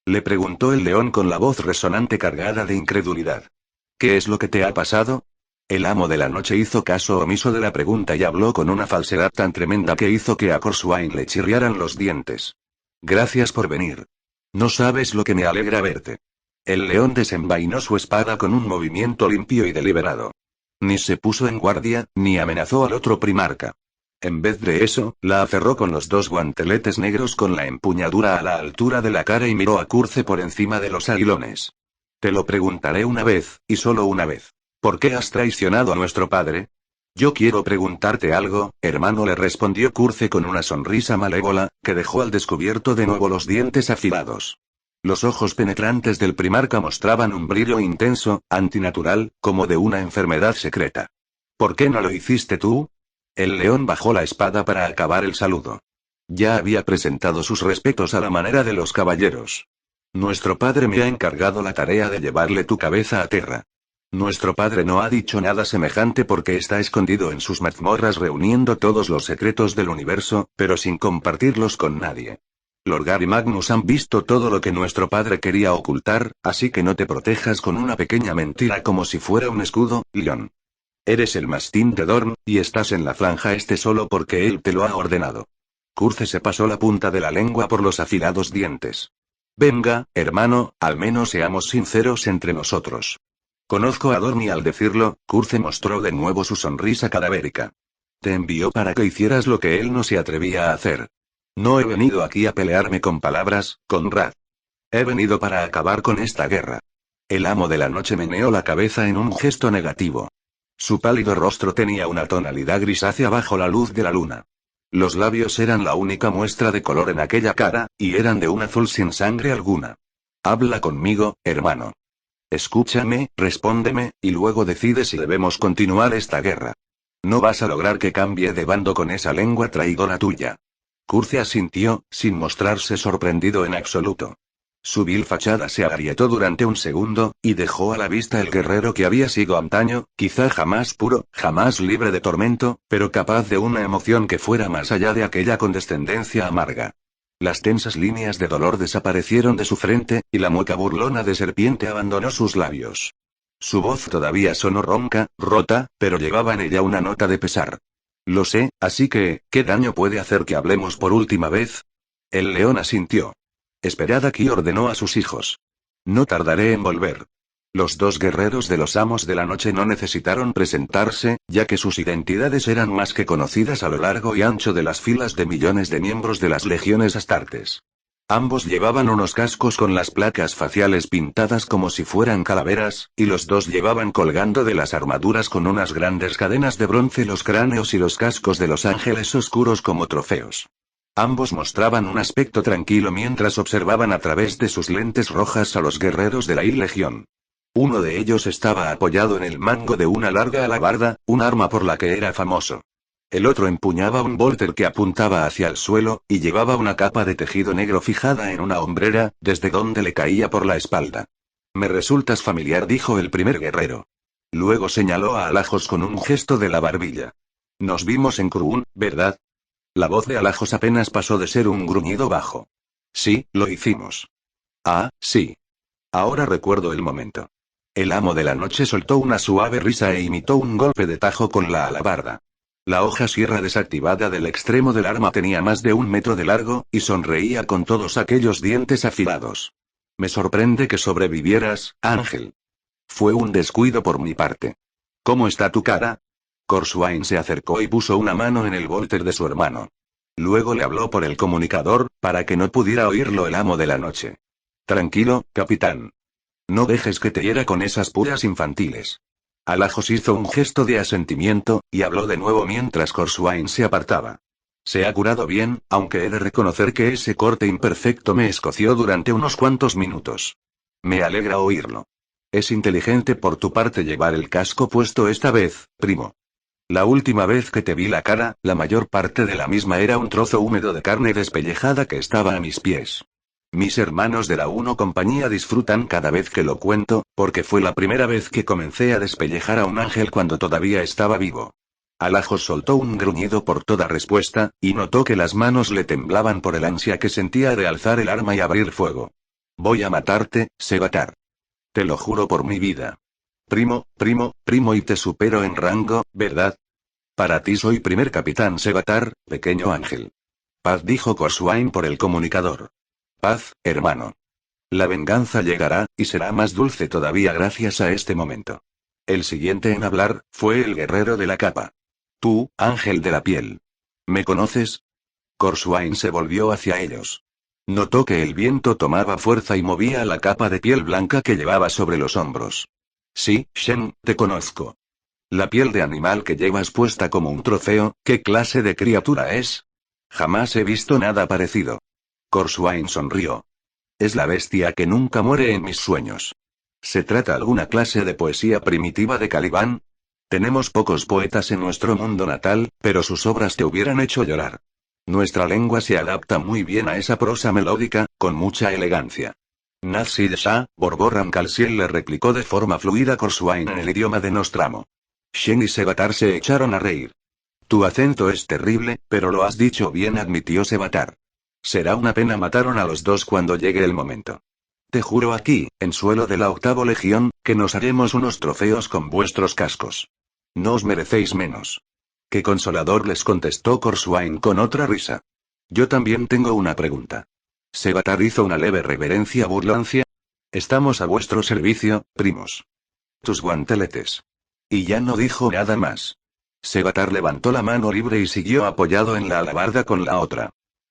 [SPEAKER 1] Le preguntó el león con la voz resonante cargada de incredulidad. ¿Qué es lo que te ha pasado? El amo de la noche hizo caso omiso de la pregunta y habló con una falsedad tan tremenda que hizo que a Corsuain le chirriaran los dientes. Gracias por venir. No sabes lo que me alegra verte. El león desenvainó su espada con un movimiento limpio y deliberado. Ni se puso en guardia, ni amenazó al otro primarca. En vez de eso, la aferró con los dos guanteletes negros con la empuñadura a la altura de la cara y miró a Curze por encima de los aguilones. Te lo preguntaré una vez, y solo una vez. ¿Por qué has traicionado a nuestro padre? Yo quiero preguntarte algo, hermano, le respondió Curze con una sonrisa malévola, que dejó al descubierto de nuevo los dientes afilados. Los ojos penetrantes del primarca mostraban un brillo intenso, antinatural, como de una enfermedad secreta. ¿Por qué no lo hiciste tú? El león bajó la espada para acabar el saludo. Ya había presentado sus respetos a la manera de los caballeros. Nuestro padre me ha encargado la tarea de llevarle tu cabeza a Terra. Nuestro padre no ha dicho nada semejante porque está escondido en sus mazmorras reuniendo todos los secretos del universo, pero sin compartirlos con nadie. Lorgar y Magnus han visto todo lo que nuestro padre quería ocultar, así que no te protejas con una pequeña mentira como si fuera un escudo, Leon. Eres el mastín de Dorn, y estás en la franja este solo porque él te lo ha ordenado. Curze se pasó la punta de la lengua por los afilados dientes. Venga, hermano, al menos seamos sinceros entre nosotros. Conozco a Dorn y al decirlo, Curze mostró de nuevo su sonrisa cadavérica. Te envió para que hicieras lo que él no se atrevía a hacer. No he venido aquí a pelearme con palabras, Conrad. He venido para acabar con esta guerra. El amo de la noche meneó la cabeza en un gesto negativo. Su pálido rostro tenía una tonalidad grisácea bajo la luz de la luna. Los labios eran la única muestra de color en aquella cara, y eran de un azul sin sangre alguna. Habla conmigo, hermano. Escúchame, respóndeme, y luego decide si debemos continuar esta guerra. No vas a lograr que cambie de bando con esa lengua traidora tuya. Curze asintió, sin mostrarse sorprendido en absoluto. Su vil fachada se agrietó durante un segundo, y dejó a la vista el guerrero que había sido antaño, quizá jamás puro, jamás libre de tormento, pero capaz de una emoción que fuera más allá de aquella condescendencia amarga. Las tensas líneas de dolor desaparecieron de su frente, y la mueca burlona de serpiente abandonó sus labios. Su voz todavía sonó ronca, rota, pero llevaba en ella una nota de pesar. Lo sé, así que, ¿qué daño puede hacer que hablemos por última vez? El león asintió. Esperad aquí, ordenó a sus hijos. No tardaré en volver. Los dos guerreros de los amos de la noche no necesitaron presentarse, ya que sus identidades eran más que conocidas a lo largo y ancho de las filas de millones de miembros de las legiones astartes. Ambos llevaban unos cascos con las placas faciales pintadas como si fueran calaveras, y los dos llevaban colgando de las armaduras con unas grandes cadenas de bronce los cráneos y los cascos de los ángeles oscuros como trofeos. Ambos mostraban un aspecto tranquilo mientras observaban a través de sus lentes rojas a los guerreros de la Legión. Uno de ellos estaba apoyado en el mango de una larga alabarda, un arma por la que era famoso. El otro empuñaba un bolter que apuntaba hacia el suelo, y llevaba una capa de tejido negro fijada en una hombrera, desde donde le caía por la espalda. Me resultas familiar, dijo el primer guerrero. Luego señaló a Alajos con un gesto de la barbilla. Nos vimos en Kruun, ¿verdad? La voz de Alajos apenas pasó de ser un gruñido bajo. Sí, lo hicimos. Ah, sí. Ahora recuerdo el momento. El amo de la noche soltó una suave risa e imitó un golpe de tajo con la alabarda. La hoja sierra desactivada del extremo del arma tenía más de 1 metro de largo, y sonreía con todos aquellos dientes afilados. Me sorprende que sobrevivieras, Ángel. Fue un descuido por mi parte. ¿Cómo está tu cara? Corswain se acercó y puso una mano en el volter de su hermano. Luego le habló por el comunicador, para que no pudiera oírlo el amo de la noche. Tranquilo, capitán. No dejes que te hiera con esas puras infantiles. Alajos hizo un gesto de asentimiento, y habló de nuevo mientras Corswain se apartaba. Se ha curado bien, aunque he de reconocer que ese corte imperfecto me escoció durante unos cuantos minutos. Me alegra oírlo. Es inteligente por tu parte llevar el casco puesto esta vez, primo. La última vez que te vi la cara, la mayor parte de la misma era un trozo húmedo de carne despellejada que estaba a mis pies. Mis hermanos de la 1 compañía disfrutan cada vez que lo cuento, porque fue la primera vez que comencé a despellejar a un ángel cuando todavía estaba vivo. Alajos soltó un gruñido por toda respuesta, y notó que las manos le temblaban por el ansia que sentía de alzar el arma y abrir fuego. Voy a matarte, Sevatar. Te lo juro por mi vida. Primo, y te supero en rango, ¿verdad? Para ti soy primer capitán Sevatar, pequeño ángel. Paz, dijo Corswain por el comunicador. Paz, hermano. La venganza llegará, y será más dulce todavía gracias a este momento. El siguiente en hablar, fue el guerrero de la capa. Tú, ángel de la piel. ¿Me conoces? Corswain se volvió hacia ellos. Notó que el viento tomaba fuerza y movía la capa de piel blanca que llevaba sobre los hombros. Sí, Shen, te conozco. La piel de animal que llevas puesta como un trofeo, ¿qué clase de criatura es? Jamás he visto nada parecido. Corswain sonrió. Es la bestia que nunca muere en mis sueños. ¿Se trata alguna clase de poesía primitiva de Caliban? Tenemos pocos poetas en nuestro mundo natal, pero sus obras te hubieran hecho llorar. Nuestra lengua se adapta muy bien a esa prosa melódica, con mucha elegancia. Nazid Shah, Borboran Kalsiel, le replicó de forma fluida Corswain en el idioma de Nostramo. Shen y Sevatar se echaron a reír. Tu acento es terrible, pero lo has dicho bien, admitió Sevatar. Será una pena mataron a los dos cuando llegue el momento. Te juro aquí, en suelo de la 8ª Legión, que nos haremos unos trofeos con vuestros cascos. No os merecéis menos. Qué consolador, les contestó Corswain con otra risa. Yo también tengo una pregunta. Sevatar hizo una leve reverencia burlancia. Estamos a vuestro servicio, primos. Tus guanteletes. Y ya no dijo nada más. Sevatar levantó la mano libre y siguió apoyado en la alabarda con la otra.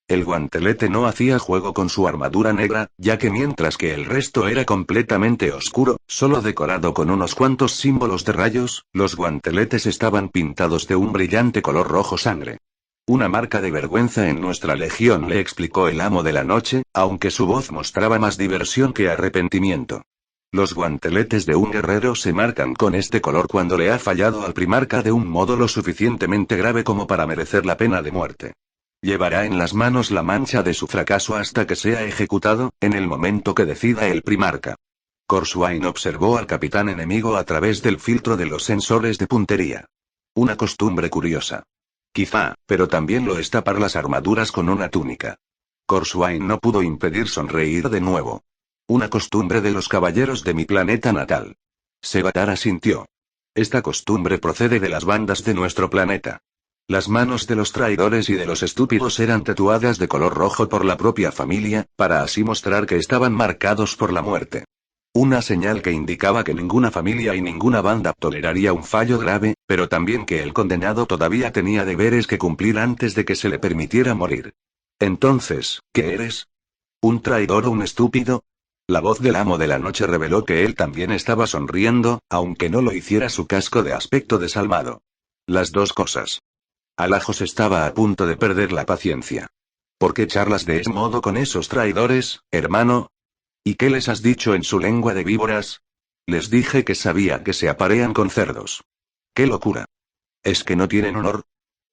[SPEAKER 1] El guantelete no hacía juego con su armadura negra, ya que mientras que el resto era completamente oscuro, solo decorado con unos cuantos símbolos de rayos, los guanteletes estaban pintados de un brillante color rojo sangre. Una marca de vergüenza en nuestra legión, le explicó el amo de la noche, aunque su voz mostraba más diversión que arrepentimiento. Los guanteletes de un guerrero se marcan con este color cuando le ha fallado al primarca de un modo lo suficientemente grave como para merecer la pena de muerte. Llevará en las manos la mancha de su fracaso hasta que sea ejecutado, en el momento que decida el primarca. Corswain observó al capitán enemigo a través del filtro de los sensores de puntería. Una costumbre curiosa. Quizá, pero también lo es tapar las armaduras con una túnica. Corswain no pudo impedir sonreír de nuevo. Una costumbre de los caballeros de mi planeta natal. Sevatar asintió. Esta costumbre procede de las bandas de nuestro planeta. Las manos de los traidores y de los estúpidos eran tatuadas de color rojo por la propia familia, para así mostrar que estaban marcados por la muerte. Una señal que indicaba que ninguna familia y ninguna banda toleraría un fallo grave, pero también que el condenado todavía tenía deberes que cumplir antes de que se le permitiera morir. Entonces, ¿qué eres? ¿Un traidor o un estúpido? La voz del amo de la noche reveló que él también estaba sonriendo, aunque no lo hiciera su casco de aspecto desalmado. Las dos cosas. Alajos estaba a punto de perder la paciencia. ¿Por qué charlas de ese modo con esos traidores, hermano? ¿Y qué les has dicho en su lengua de víboras? Les dije que sabía que se aparean con cerdos. ¡Qué locura! ¿Es que no tienen honor?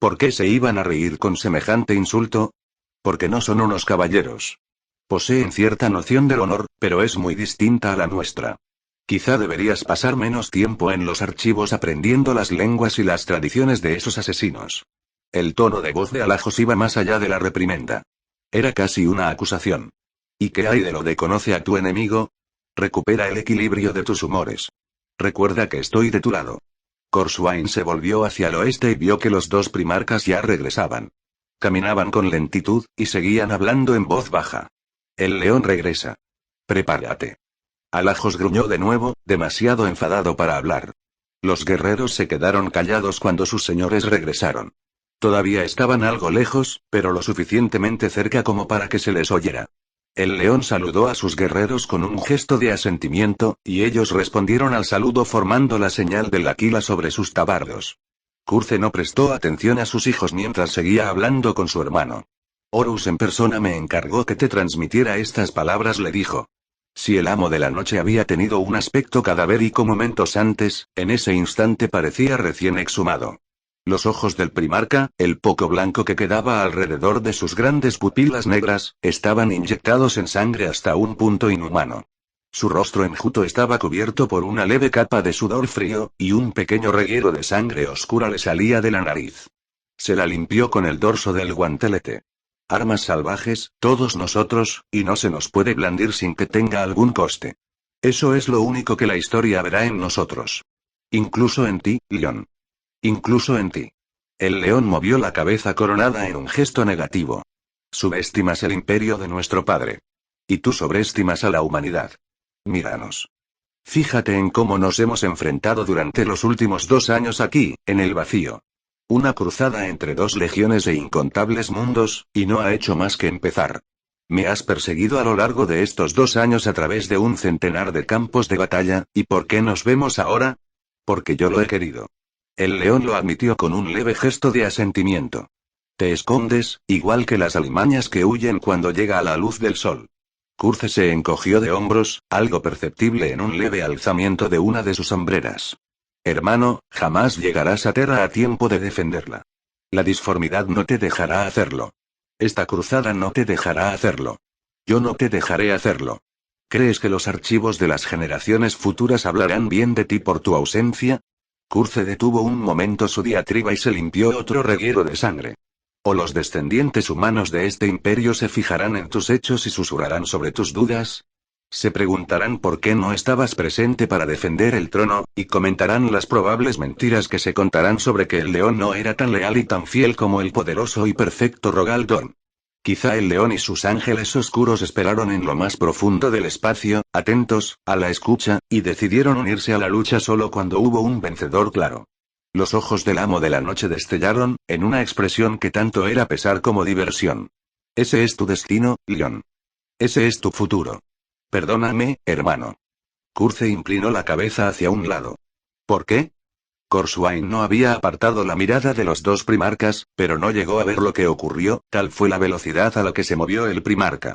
[SPEAKER 1] ¿Por qué se iban a reír con semejante insulto? Porque no son unos caballeros. Poseen cierta noción del honor, pero es muy distinta a la nuestra. Quizá deberías pasar menos tiempo en los archivos aprendiendo las lenguas y las tradiciones de esos asesinos. El tono de voz de Alajos iba más allá de la reprimenda. Era casi una acusación. ¿Y qué hay de lo de conoce a tu enemigo? Recupera el equilibrio de tus humores. Recuerda que estoy de tu lado. Corswain se volvió hacia el oeste y vio que los dos primarcas ya regresaban. Caminaban con lentitud, y seguían hablando en voz baja. El león regresa. Prepárate. Alajos gruñó de nuevo, demasiado enfadado para hablar. Los guerreros se quedaron callados cuando sus señores regresaron. Todavía estaban algo lejos, pero lo suficientemente cerca como para que se les oyera. El león saludó a sus guerreros con un gesto de asentimiento, y ellos respondieron al saludo formando la señal del aquila sobre sus tabardos. Curce no prestó atención a sus hijos mientras seguía hablando con su hermano. Horus en persona me encargó que te transmitiera estas palabras, le dijo. Si el amo de la noche había tenido un aspecto cadavérico momentos antes, en ese instante parecía recién exhumado. Los ojos del primarca, el poco blanco que quedaba alrededor de sus grandes pupilas negras, estaban inyectados en sangre hasta un punto inhumano. Su rostro enjuto estaba cubierto por una leve capa de sudor frío, y un pequeño reguero de sangre oscura le salía de la nariz. Se la limpió con el dorso del guantelete. Armas salvajes, todos nosotros, y no se nos puede blandir sin que tenga algún coste. Eso es lo único que la historia verá en nosotros. Incluso en ti, León. Incluso en ti. El león movió la cabeza coronada en un gesto negativo. Subestimas el imperio de nuestro padre. Y tú sobreestimas a la humanidad. Míranos. Fíjate en cómo nos hemos enfrentado durante los últimos 2 años aquí, en el vacío. Una cruzada entre 2 legiones e incontables mundos, y no ha hecho más que empezar. Me has perseguido a lo largo de estos 2 años a través de un centenar de campos de batalla, ¿y por qué nos vemos ahora? Porque yo lo he querido. El león lo admitió con un leve gesto de asentimiento. Te escondes, igual que las alimañas que huyen cuando llega a la luz del sol. Curce se encogió de hombros, algo perceptible en un leve alzamiento de una de sus hombreras. Hermano, jamás llegarás a Terra a tiempo de defenderla. La disformidad no te dejará hacerlo. Esta cruzada no te dejará hacerlo. Yo no te dejaré hacerlo. ¿Crees que los archivos de las generaciones futuras hablarán bien de ti por tu ausencia? Curce detuvo un momento su diatriba y se limpió otro reguero de sangre. ¿O los descendientes humanos de este imperio se fijarán en tus hechos y susurrarán sobre tus dudas? Se preguntarán por qué no estabas presente para defender el trono, y comentarán las probables mentiras que se contarán sobre que el león no era tan leal y tan fiel como el poderoso y perfecto Rogaldorn. Quizá el león y sus ángeles oscuros esperaron en lo más profundo del espacio, atentos, a la escucha, y decidieron unirse a la lucha solo cuando hubo un vencedor claro. Los ojos del amo de la noche destellaron, en una expresión que tanto era pesar como diversión. Ese es tu destino, León. Ese es tu futuro. Perdóname, hermano. Curce inclinó la cabeza hacia un lado. ¿Por qué? Corswain no había apartado la mirada de los 2 primarcas, pero no llegó a ver lo que ocurrió, tal fue la velocidad a la que se movió el primarca.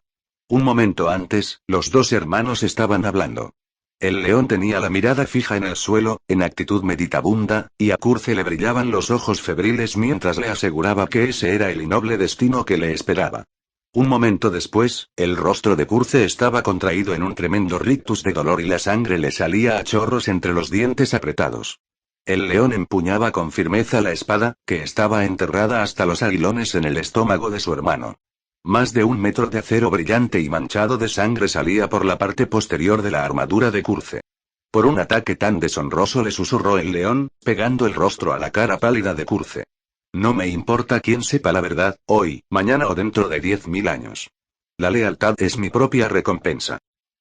[SPEAKER 1] Un momento antes, los 2 hermanos estaban hablando. El león tenía la mirada fija en el suelo, en actitud meditabunda, y a Curce le brillaban los ojos febriles mientras le aseguraba que ese era el innoble destino que le esperaba. Un momento después, el rostro de Curce estaba contraído en un tremendo rictus de dolor y la sangre le salía a chorros entre los dientes apretados. El león empuñaba con firmeza la espada, que estaba enterrada hasta los aguilones en el estómago de su hermano. Más de 1 metro de acero brillante y manchado de sangre salía por la parte posterior de la armadura de Curce. Por un ataque tan deshonroso le susurró el león, pegando el rostro a la cara pálida de Curce. No me importa quién sepa la verdad, hoy, mañana o dentro de 10.000 años. La lealtad es mi propia recompensa.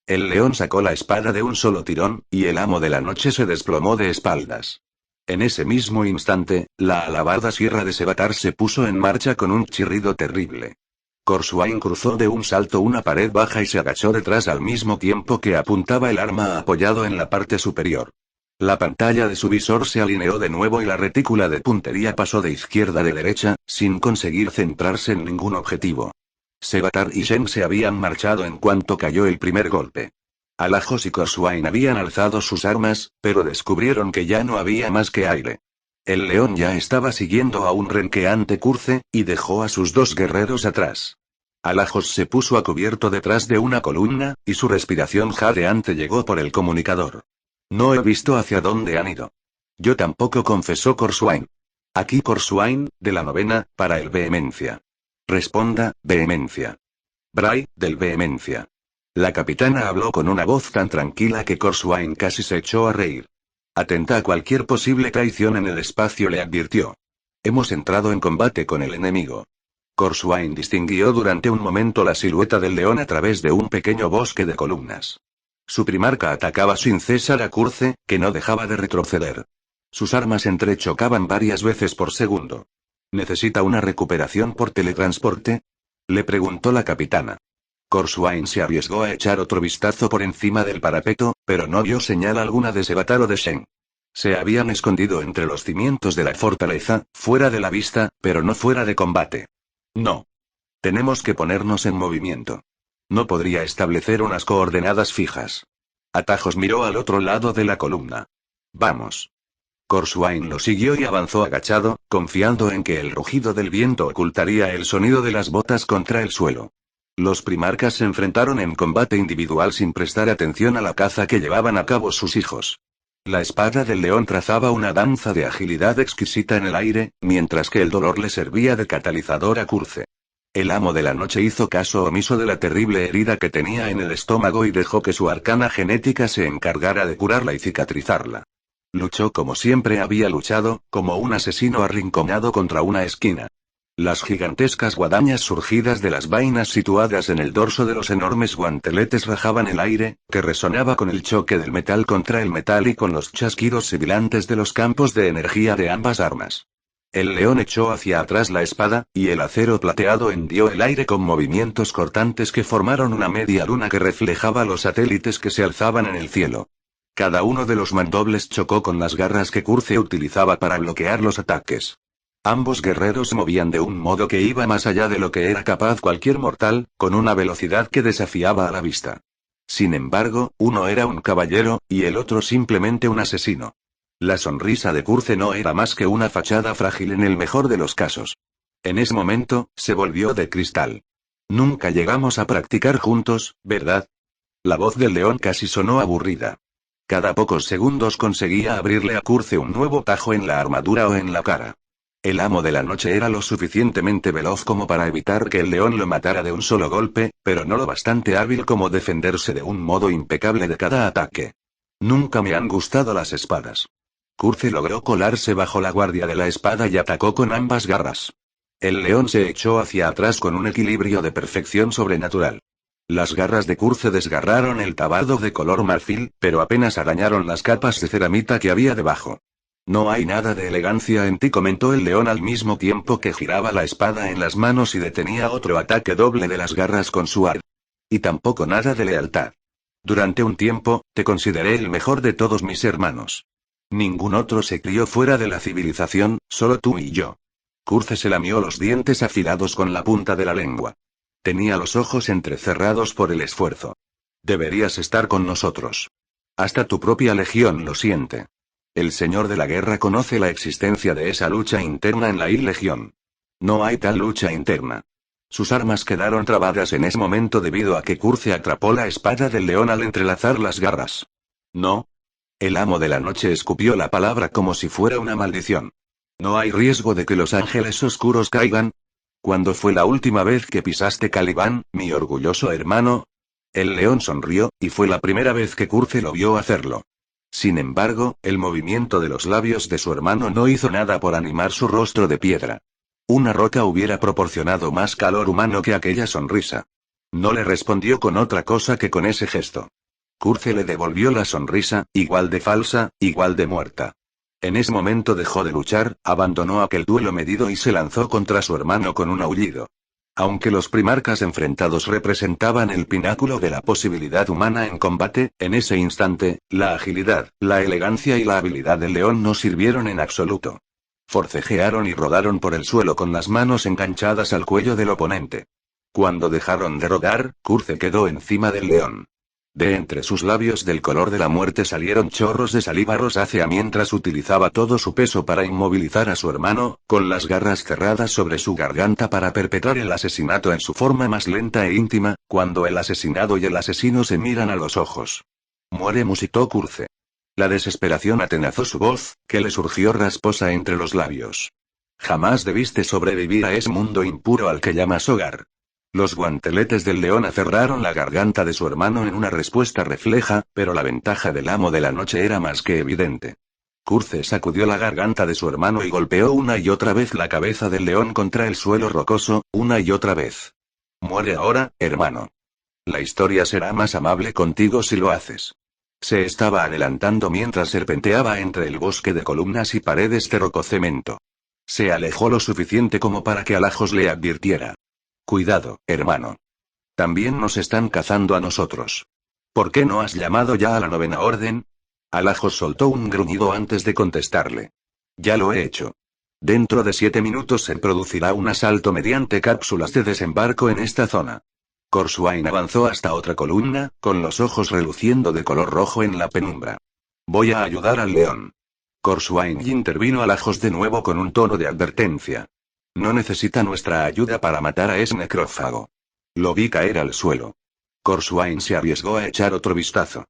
[SPEAKER 1] El león sacó la espada de un solo tirón, y el amo de la noche se desplomó de espaldas. En ese mismo instante, la alabarda sierra de Sevatar se puso en marcha con un chirrido terrible. Corswain cruzó de un salto una pared baja y se agachó detrás al mismo tiempo que apuntaba el arma apoyado en la parte superior. La pantalla de su visor se alineó de nuevo y la retícula de puntería pasó de izquierda a derecha, sin conseguir centrarse en ningún objetivo. Sevatar y Shen se habían marchado en cuanto cayó el primer golpe. Alajos y Corswain habían alzado sus armas, pero descubrieron que ya no había más que aire. El león ya estaba siguiendo a un renqueante Curce, y dejó a sus 2 guerreros atrás. Alajos se puso a cubierto detrás de una columna, y su respiración jadeante llegó por el comunicador. No he visto hacia dónde han ido. Yo tampoco, confesó Corswain. Aquí Corswain, de la 9ª, para el Vehemencia. Responda, Vehemencia. Bray, del Vehemencia. La capitana habló con una voz tan tranquila que Corswain casi se echó a reír. Atenta a cualquier posible traición en el espacio, le advirtió. Hemos entrado en combate con el enemigo. Corswain distinguió durante un momento la silueta del león a través de un pequeño bosque de columnas. Su primarca atacaba sin cesar a Curce, que no dejaba de retroceder. Sus armas entrechocaban varias veces por segundo. ¿Necesita una recuperación por teletransporte?, le preguntó la capitana. Corswain se arriesgó a echar otro vistazo por encima del parapeto, pero no vio señal alguna de Sevatar o de Shen. Se habían escondido entre los cimientos de la fortaleza, fuera de la vista, pero no fuera de combate. No. Tenemos que ponernos en movimiento. No podría establecer unas coordenadas fijas. Atajos miró al otro lado de la columna. Vamos. Corswain lo siguió y avanzó agachado, confiando en que el rugido del viento ocultaría el sonido de las botas contra el suelo. Los primarcas se enfrentaron en combate individual sin prestar atención a la caza que llevaban a cabo sus hijos. La espada del león trazaba una danza de agilidad exquisita en el aire, mientras que el dolor le servía de catalizador a Curce. El amo de la noche hizo caso omiso de la terrible herida que tenía en el estómago y dejó que su arcana genética se encargara de curarla y cicatrizarla. Luchó como siempre había luchado, como un asesino arrinconado contra una esquina. Las gigantescas guadañas surgidas de las vainas situadas en el dorso de los enormes guanteletes rajaban el aire, que resonaba con el choque del metal contra el metal y con los chasquidos sibilantes de los campos de energía de ambas armas. El león echó hacia atrás la espada, y el acero plateado hendió el aire con movimientos cortantes que formaron una media luna que reflejaba los satélites que se alzaban en el cielo. Cada uno de los mandobles chocó con las garras que Curce utilizaba para bloquear los ataques. Ambos guerreros se movían de un modo que iba más allá de lo que era capaz cualquier mortal, con una velocidad que desafiaba a la vista. Sin embargo, uno era un caballero, y el otro simplemente un asesino. La sonrisa de Curce no era más que una fachada frágil en el mejor de los casos. En ese momento, se volvió de cristal. Nunca llegamos a practicar juntos, ¿verdad? La voz del león casi sonó aburrida. Cada pocos segundos conseguía abrirle a Curce un nuevo tajo en la armadura o en la cara. El amo de la noche era lo suficientemente veloz como para evitar que el león lo matara de un solo golpe, pero no lo bastante hábil como defenderse de un modo impecable de cada ataque. Nunca me han gustado las espadas. Curce logró colarse bajo la guardia de la espada y atacó con ambas garras. El león se echó hacia atrás con un equilibrio de perfección sobrenatural. Las garras de Curce desgarraron el tabardo de color marfil, pero apenas arañaron las capas de ceramita que había debajo. No hay nada de elegancia en ti, comentó el león al mismo tiempo que giraba la espada en las manos y detenía otro ataque doble de las garras con su ar. Y tampoco nada de lealtad. Durante un tiempo, te consideré el mejor de todos mis hermanos. Ningún otro se crió fuera de la civilización, solo tú y yo. Curce se lamió los dientes afilados con la punta de la lengua. Tenía los ojos entrecerrados por el esfuerzo. Deberías estar con nosotros. Hasta tu propia legión lo siente. El señor de la guerra conoce la existencia de esa lucha interna en la legión. No hay tal lucha interna. Sus armas quedaron trabadas en ese momento debido a que Curce atrapó la espada del león al entrelazar las garras. No. El amo de la noche escupió la palabra como si fuera una maldición. ¿No hay riesgo de que los ángeles oscuros caigan? ¿Cuándo fue la última vez que pisaste Caliban, mi orgulloso hermano? El león sonrió, y fue la primera vez que Curce lo vio hacerlo. Sin embargo, el movimiento de los labios de su hermano no hizo nada por animar su rostro de piedra. Una roca hubiera proporcionado más calor humano que aquella sonrisa. No le respondió con otra cosa que con ese gesto. Curce le devolvió la sonrisa, igual de falsa, igual de muerta. En ese momento dejó de luchar, abandonó aquel duelo medido y se lanzó contra su hermano con un aullido. Aunque los primarcas enfrentados representaban el pináculo de la posibilidad humana en combate, en ese instante, la agilidad, la elegancia y la habilidad del león no sirvieron en absoluto. Forcejearon y rodaron por el suelo con las manos enganchadas al cuello del oponente. Cuando dejaron de rodar, Curce quedó encima del león. De entre sus labios del color de la muerte salieron chorros de saliva rosácea mientras utilizaba todo su peso para inmovilizar a su hermano, con las garras cerradas sobre su garganta para perpetrar el asesinato en su forma más lenta e íntima, cuando el asesinado y el asesino se miran a los ojos. Muere, musitó Curce. La desesperación atenazó su voz, que le surgió rasposa entre los labios. Jamás debiste sobrevivir a ese mundo impuro al que llamas hogar. Los guanteletes del león aferraron la garganta de su hermano en una respuesta refleja, pero la ventaja del amo de la noche era más que evidente. Curce sacudió la garganta de su hermano y golpeó una y otra vez la cabeza del león contra el suelo rocoso, una y otra vez. Muere ahora, hermano. La historia será más amable contigo si lo haces. Se estaba adelantando mientras serpenteaba entre el bosque de columnas y paredes de rococemento. Se alejó lo suficiente como para que Alajos le advirtiera. Cuidado, hermano. También nos están cazando a nosotros. ¿Por qué no has llamado ya a la 9ª orden? Alajos soltó un gruñido antes de contestarle. Ya lo he hecho. Dentro de 7 minutos se producirá un asalto mediante cápsulas de desembarco en esta zona. Corswain avanzó hasta otra columna, con los ojos reluciendo de color rojo en la penumbra. Voy a ayudar al león. Corswain intervino Alajos de nuevo con un tono de advertencia. No necesita nuestra ayuda para matar a ese necrófago. Lo vi caer al suelo. Corswain se arriesgó a echar otro vistazo.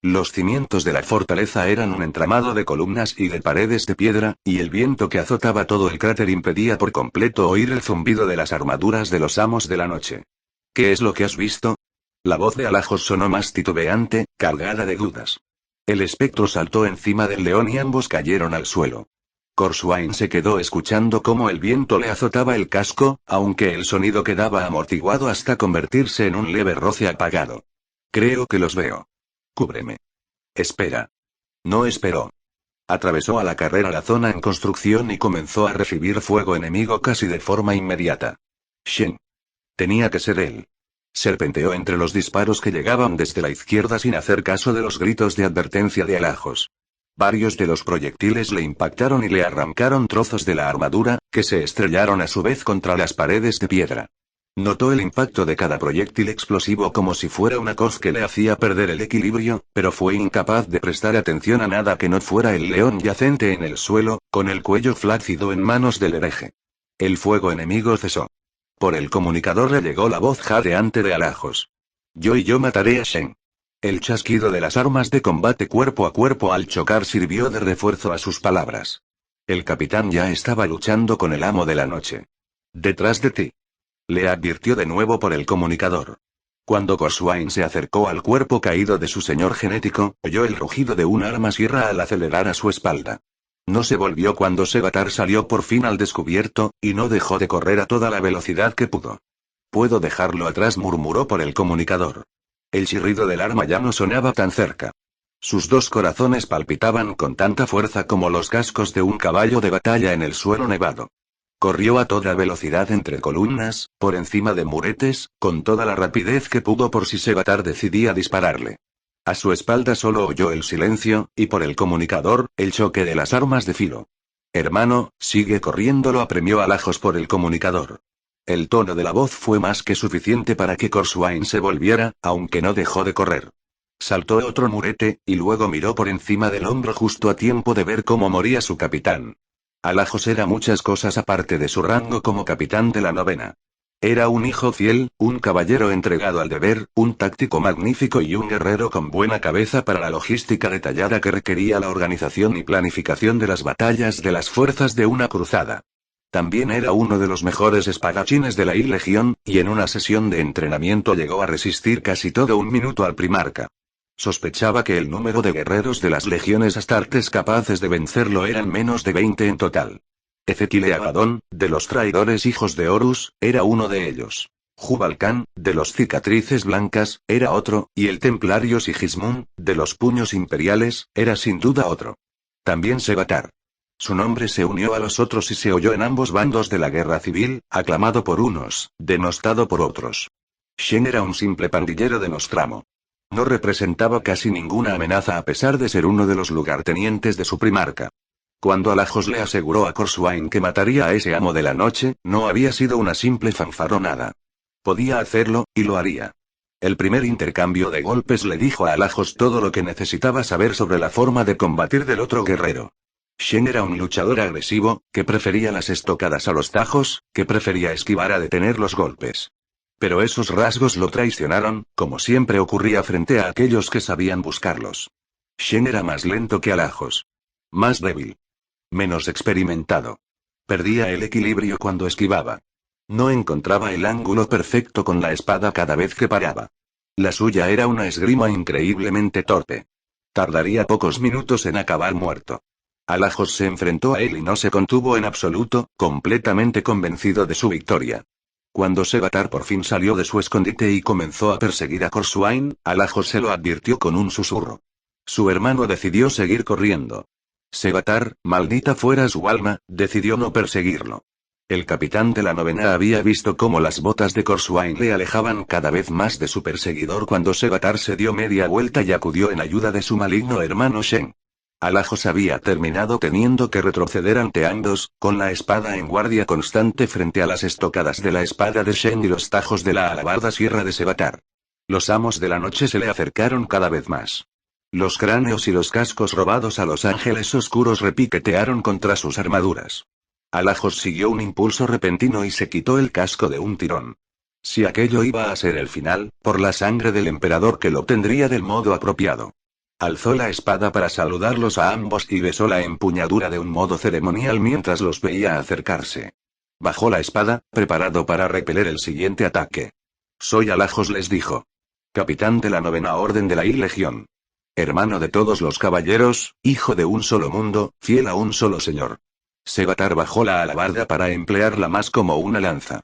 [SPEAKER 1] Los cimientos de la fortaleza eran un entramado de columnas y de paredes de piedra, y el viento que azotaba todo el cráter impedía por completo oír el zumbido de las armaduras de los amos de la noche. ¿Qué es lo que has visto? La voz de Alajos sonó más titubeante, cargada de dudas. El espectro saltó encima del león y ambos cayeron al suelo. Corswain se quedó escuchando cómo el viento le azotaba el casco, aunque el sonido quedaba amortiguado hasta convertirse en un leve roce apagado. Creo que los veo. Cúbreme. Espera. No esperó. Atravesó a la carrera la zona en construcción y comenzó a recibir fuego enemigo casi de forma inmediata. Shen. Tenía que ser él. Serpenteó entre los disparos que llegaban desde la izquierda sin hacer caso de los gritos de advertencia de Alajos. Varios de los proyectiles le impactaron y le arrancaron trozos de la armadura, que se estrellaron a su vez contra las paredes de piedra. Notó el impacto de cada proyectil explosivo como si fuera una cos que le hacía perder el equilibrio, pero fue incapaz de prestar atención a nada que no fuera el león yacente en el suelo, con el cuello flácido en manos del hereje. El fuego enemigo cesó. Por el comunicador le llegó la voz jadeante de Alajos. Yo mataré a Shen. El chasquido de las armas de combate cuerpo a cuerpo al chocar sirvió de refuerzo a sus palabras. El capitán ya estaba luchando con el amo de la noche. Detrás de ti. Le advirtió de nuevo por el comunicador. Cuando Corswain se acercó al cuerpo caído de su señor genético, oyó el rugido de un arma sierra al acelerar a su espalda. No se volvió cuando Sevatar salió por fin al descubierto, y no dejó de correr a toda la velocidad que pudo. Puedo dejarlo atrás, murmuró por el comunicador. El chirrido del arma ya no sonaba tan cerca. Sus 2 corazones palpitaban con tanta fuerza como los cascos de un caballo de batalla en el suelo nevado. Corrió a toda velocidad entre columnas, por encima de muretes, con toda la rapidez que pudo por si Sevatar decidía dispararle. A su espalda solo oyó el silencio, y por el comunicador, el choque de las armas de filo. Hermano, sigue corriendo, lo apremió Alajos por el comunicador. El tono de la voz fue más que suficiente para que Corswain se volviera, aunque no dejó de correr. Saltó otro murete, y luego miró por encima del hombro justo a tiempo de ver cómo moría su capitán. Alajos era muchas cosas aparte de su rango como capitán de la 9ª. Era un hijo fiel, un caballero entregado al deber, un táctico magnífico y un guerrero con buena cabeza para la logística detallada que requería la organización y planificación de las batallas de las fuerzas de una cruzada. También era uno de los mejores espadachines de la I-Legión, y en una sesión de entrenamiento llegó a resistir casi todo un minuto al primarca. Sospechaba que el número de guerreros de las legiones astartes capaces de vencerlo eran menos de 20 en total. Ezequiel y Agadón, de los traidores hijos de Horus, era uno de ellos. Jubal Khan, de los cicatrices blancas, era otro, y el templario Sigismund, de los puños imperiales, era sin duda otro. También Sevatar. Su nombre se unió a los otros y se oyó en ambos bandos de la guerra civil, aclamado por unos, denostado por otros. Shen era un simple pandillero de Nostramo. No representaba casi ninguna amenaza a pesar de ser uno de los lugartenientes de su primarca. Cuando Alajos le aseguró a Corswain que mataría a ese amo de la noche, no había sido una simple fanfarronada. Podía hacerlo, y lo haría. El primer intercambio de golpes le dijo a Alajos todo lo que necesitaba saber sobre la forma de combatir del otro guerrero. Shen era un luchador agresivo, que prefería las estocadas a los tajos, que prefería esquivar a detener los golpes. Pero esos rasgos lo traicionaron, como siempre ocurría frente a aquellos que sabían buscarlos. Shen era más lento que Alajos. Más débil. Menos experimentado. Perdía el equilibrio cuando esquivaba. No encontraba el ángulo perfecto con la espada cada vez que paraba. La suya era una esgrima increíblemente torpe. Tardaría pocos minutos en acabar muerto. Alajos se enfrentó a él y no se contuvo en absoluto, completamente convencido de su victoria. Cuando Sevatar por fin salió de su escondite y comenzó a perseguir a Corswain, Alajos se lo advirtió con un susurro. Su hermano decidió seguir corriendo. Sevatar, maldita fuera su alma, decidió no perseguirlo. El capitán de la novena había visto cómo las botas de Corswain le alejaban cada vez más de su perseguidor cuando Sevatar se dio media vuelta y acudió en ayuda de su maligno hermano Shen. Alajos había terminado teniendo que retroceder ante ambos, con la espada en guardia constante frente a las estocadas de la espada de Shen y los tajos de la alabarda sierra de Sevatar. Los amos de la noche se le acercaron cada vez más. Los cráneos y los cascos robados a los ángeles oscuros repiquetearon contra sus armaduras. Alajos siguió un impulso repentino y se quitó el casco de un tirón. Si aquello iba a ser el final, por la sangre del emperador que lo tendría del modo apropiado. Alzó la espada para saludarlos a ambos y besó la empuñadura de un modo ceremonial mientras los veía acercarse. Bajó la espada, preparado para repeler el siguiente ataque. Soy Alajos, les dijo. Capitán de la novena orden de la Legión. Hermano de todos los caballeros, hijo de un solo mundo, fiel a un solo señor. Sevatar bajó la alabarda para emplearla más como una lanza.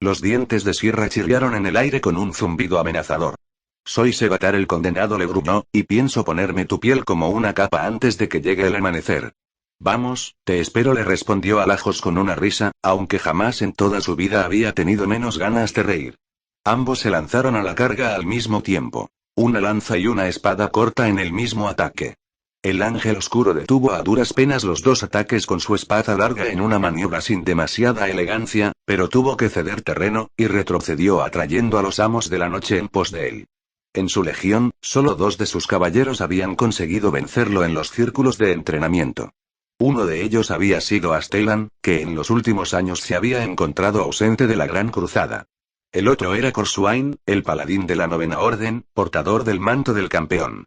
[SPEAKER 1] Los dientes de sierra chirriaron en el aire con un zumbido amenazador. Soy Sevatar el condenado, le gruñó, y pienso ponerme tu piel como una capa antes de que llegue el amanecer. Vamos, te espero, le respondió Alajos con una risa, aunque jamás en toda su vida había tenido menos ganas de reír. Ambos se lanzaron a la carga al mismo tiempo. Una lanza y una espada corta en el mismo ataque. El ángel oscuro detuvo a duras penas los dos ataques con su espada larga en una maniobra sin demasiada elegancia, pero tuvo que ceder terreno, y retrocedió atrayendo a los amos de la noche en pos de él. En su legión, solo 2 de sus caballeros habían conseguido vencerlo en los círculos de entrenamiento. Uno de ellos había sido Astelan, que en los últimos años se había encontrado ausente de la Gran Cruzada. El otro era Corswain, el paladín de la novena orden, portador del manto del campeón.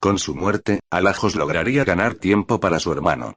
[SPEAKER 1] Con su muerte, Alajos lograría ganar tiempo para su hermano.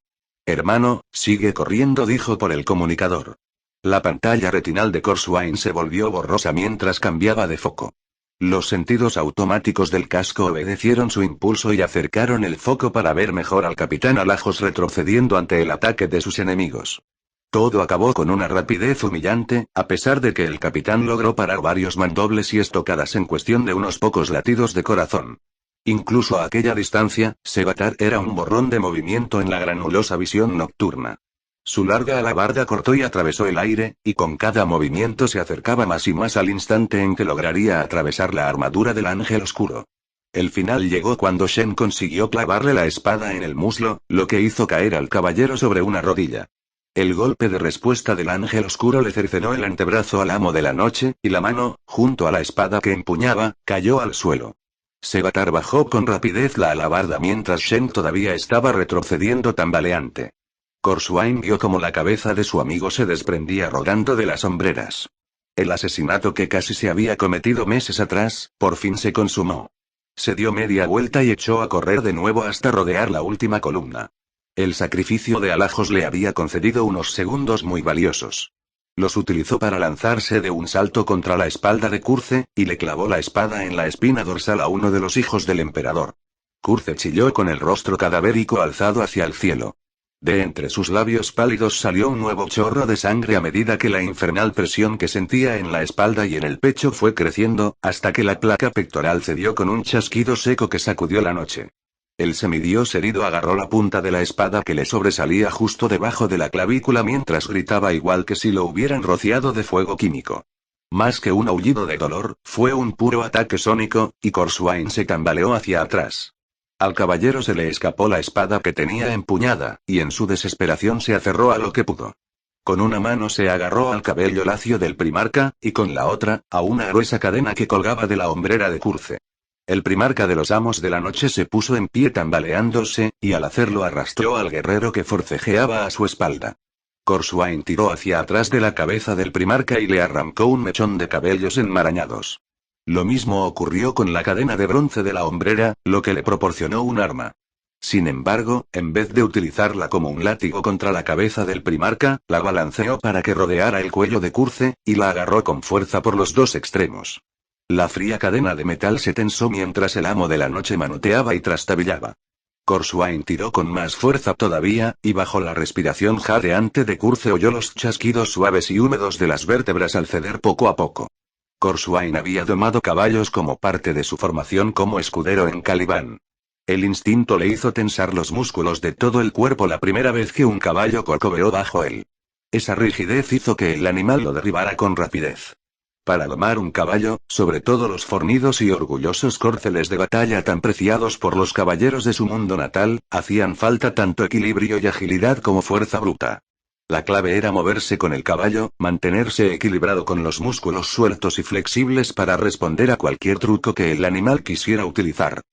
[SPEAKER 1] Hermano, sigue corriendo, dijo por el comunicador. La pantalla retinal de Corswain se volvió borrosa mientras cambiaba de foco. Los sentidos automáticos del casco obedecieron su impulso y acercaron el foco para ver mejor al capitán Alajos retrocediendo ante el ataque de sus enemigos. Todo acabó con una rapidez humillante, a pesar de que el capitán logró parar varios mandobles y estocadas en cuestión de unos pocos latidos de corazón. Incluso a aquella distancia, Sevatar era un borrón de movimiento en la granulosa visión nocturna. Su larga alabarda cortó y atravesó el aire, y con cada movimiento se acercaba más y más al instante en que lograría atravesar la armadura del ángel oscuro. El final llegó cuando Shen consiguió clavarle la espada en el muslo, lo que hizo caer al caballero sobre una rodilla. El golpe de respuesta del ángel oscuro le cercenó el antebrazo al amo de la noche, y la mano, junto a la espada que empuñaba, cayó al suelo. Sevatar bajó con rapidez la alabarda mientras Shen todavía estaba retrocediendo tambaleante. Corswain vio cómo la cabeza de su amigo se desprendía rodando de las hombreras. El asesinato que casi se había cometido meses atrás, por fin se consumó. Se dio media vuelta y echó a correr de nuevo hasta rodear la última columna. El sacrificio de Alajos le había concedido unos segundos muy valiosos. Los utilizó para lanzarse de un salto contra la espalda de Curce, y le clavó la espada en la espina dorsal a uno de los hijos del emperador. Curce chilló con el rostro cadavérico alzado hacia el cielo. De entre sus labios pálidos salió un nuevo chorro de sangre a medida que la infernal presión que sentía en la espalda y en el pecho fue creciendo, hasta que la placa pectoral cedió con un chasquido seco que sacudió la noche. El semidios herido agarró la punta de la espada que le sobresalía justo debajo de la clavícula mientras gritaba igual que si lo hubieran rociado de fuego químico. Más que un aullido de dolor, fue un puro ataque sónico, y Corswain se tambaleó hacia atrás. Al caballero se le escapó la espada que tenía empuñada, y en su desesperación se aferró a lo que pudo. Con una mano se agarró al cabello lacio del primarca, y con la otra, a una gruesa cadena que colgaba de la hombrera de Curce. El primarca de los amos de la noche se puso en pie tambaleándose, y al hacerlo arrastró al guerrero que forcejeaba a su espalda. Corswain tiró hacia atrás de la cabeza del primarca y le arrancó un mechón de cabellos enmarañados. Lo mismo ocurrió con la cadena de bronce de la hombrera, lo que le proporcionó un arma. Sin embargo, en vez de utilizarla como un látigo contra la cabeza del primarca, la balanceó para que rodeara el cuello de Curze, y la agarró con fuerza por los dos extremos. La fría cadena de metal se tensó mientras el amo de la noche manoteaba y trastabillaba. Corsuain tiró con más fuerza todavía, y bajo la respiración jadeante de Curze oyó los chasquidos suaves y húmedos de las vértebras al ceder poco a poco. Corsuain había domado caballos como parte de su formación como escudero en Caliban. El instinto le hizo tensar los músculos de todo el cuerpo la primera vez que un caballo corcoveó bajo él. Esa rigidez hizo que el animal lo derribara con rapidez. Para domar un caballo, sobre todo los fornidos y orgullosos córceles de batalla tan preciados por los caballeros de su mundo natal, hacían falta tanto equilibrio y agilidad como fuerza bruta. La clave era moverse con el caballo, mantenerse equilibrado con los músculos sueltos y flexibles para responder a cualquier truco que el animal quisiera utilizar.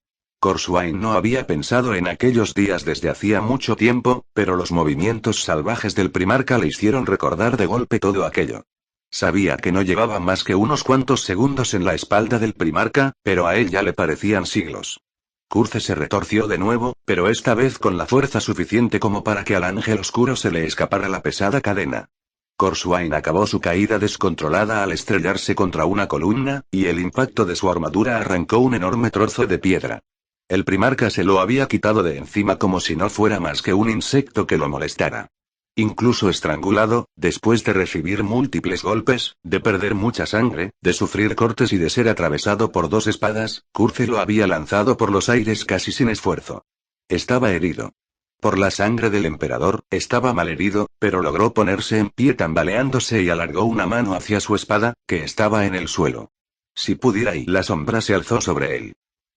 [SPEAKER 1] Corsuain no había pensado en aquellos días desde hacía mucho tiempo, pero los movimientos salvajes del primarca le hicieron recordar de golpe todo aquello. Sabía que no llevaba más que unos cuantos segundos en la espalda del primarca, pero a él ya le parecían siglos. Curze se retorció de nuevo, pero esta vez con la fuerza suficiente como para que al ángel oscuro se le escapara la pesada cadena. Corsuain acabó su caída descontrolada al estrellarse contra una columna, y el impacto de su armadura arrancó un enorme trozo de piedra. El primarca se lo había quitado de encima como si no fuera más que un insecto que lo molestara. Incluso estrangulado, después de recibir múltiples golpes, de perder mucha sangre, de sufrir cortes y de ser atravesado por dos espadas, Curze lo había lanzado por los aires casi sin esfuerzo. Estaba herido. Por la sangre del emperador, estaba malherido, pero logró ponerse en pie tambaleándose y alargó una mano hacia su espada, que estaba en el suelo. Si pudiera, y la sombra se alzó sobre él.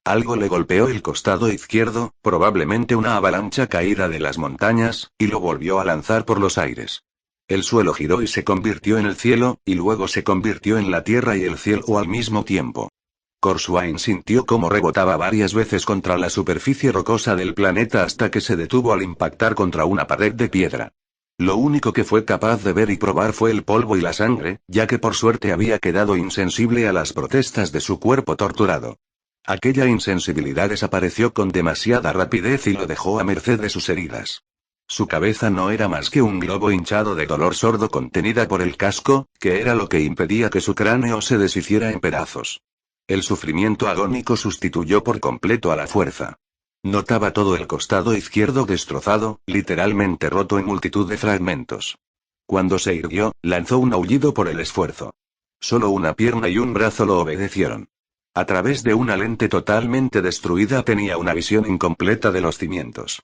[SPEAKER 1] Algo le golpeó el costado izquierdo, probablemente una avalancha caída de las montañas, y lo volvió a lanzar por los aires. El suelo giró y se convirtió en el cielo, y luego se convirtió en la tierra y el cielo al mismo tiempo. Corsuain sintió cómo rebotaba varias veces contra la superficie rocosa del planeta hasta que se detuvo al impactar contra una pared de piedra. Lo único que fue capaz de ver y probar fue el polvo y la sangre, ya que por suerte había quedado insensible a las protestas de su cuerpo torturado. Aquella insensibilidad desapareció con demasiada rapidez y lo dejó a merced de sus heridas. Su cabeza no era más que un globo hinchado de dolor sordo contenida por el casco, que era lo que impedía que su cráneo se deshiciera en pedazos. El sufrimiento agónico sustituyó por completo a la fuerza. Notaba todo el costado izquierdo destrozado, literalmente roto en multitud de fragmentos. Cuando se irguió, lanzó un aullido por el esfuerzo. Solo una pierna y un brazo lo obedecieron. A través de una lente totalmente destruida tenía una visión incompleta de los cimientos.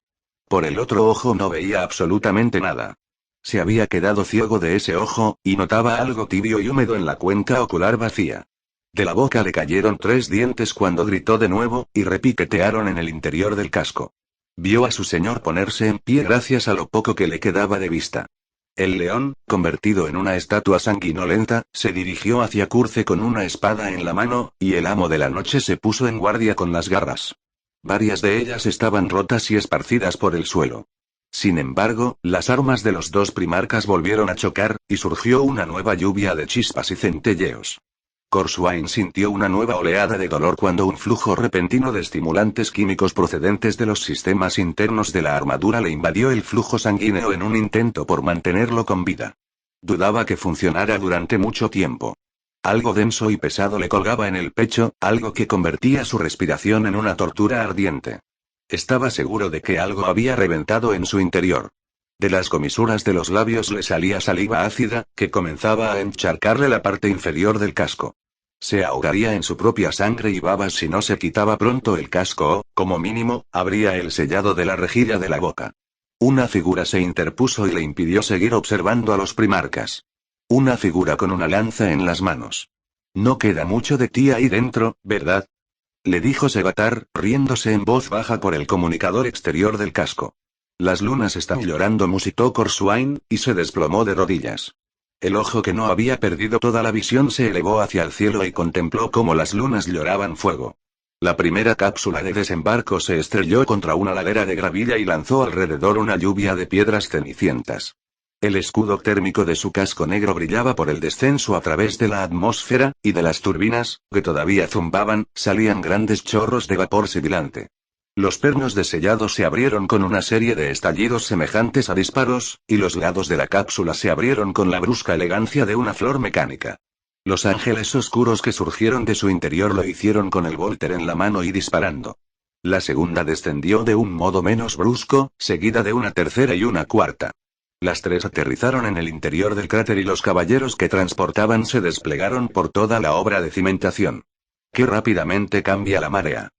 [SPEAKER 1] Por el otro ojo no veía absolutamente nada. Se había quedado ciego de ese ojo, y notaba algo tibio y húmedo en la cuenca ocular vacía. De la boca le cayeron 3 dientes cuando gritó de nuevo, y repiquetearon en el interior del casco. Vio a su señor ponerse en pie gracias a lo poco que le quedaba de vista. El león, convertido en una estatua sanguinolenta, se dirigió hacia Curze con una espada en la mano, y el amo de la noche se puso en guardia con las garras. Varias de ellas estaban rotas y esparcidas por el suelo. Sin embargo, las armas de los dos primarcas volvieron a chocar, y surgió una nueva lluvia de chispas y centelleos. Corsuain sintió una nueva oleada de dolor cuando un flujo repentino de estimulantes químicos procedentes de los sistemas internos de la armadura le invadió el flujo sanguíneo en un intento por mantenerlo con vida. Dudaba que funcionara durante mucho tiempo. Algo denso y pesado le colgaba en el pecho, algo que convertía su respiración en una tortura ardiente. Estaba seguro de que algo había reventado en su interior. De las comisuras de los labios le salía saliva ácida, que comenzaba a encharcarle la parte inferior del casco. Se ahogaría en su propia sangre y babas si no se quitaba pronto el casco o, como mínimo, abría el sellado de la rejilla de la boca. Una figura se interpuso y le impidió seguir observando a los primarcas. Una figura con una lanza en las manos. «No queda mucho de ti ahí dentro, ¿verdad?», le dijo Sevatar, riéndose en voz baja por el comunicador exterior del casco. «Las lunas están llorando», musitó Corsuain, y se desplomó de rodillas. El ojo que no había perdido toda la visión se elevó hacia el cielo y contempló cómo las lunas lloraban fuego. La primera cápsula de desembarco se estrelló contra una ladera de gravilla y lanzó alrededor una lluvia de piedras cenicientas. El escudo térmico de su casco negro brillaba por el descenso a través de la atmósfera, y de las turbinas, que todavía zumbaban, salían grandes chorros de vapor sibilante. Los pernos de sellado se abrieron con una serie de estallidos semejantes a disparos, y los lados de la cápsula se abrieron con la brusca elegancia de una flor mecánica. Los ángeles oscuros que surgieron de su interior lo hicieron con el Volter en la mano y disparando. La segunda descendió de un modo menos brusco, seguida de una tercera y una cuarta. Las tres aterrizaron en el interior del cráter y los caballeros que transportaban se desplegaron por toda la obra de cimentación. ¡Qué rápidamente cambia la marea!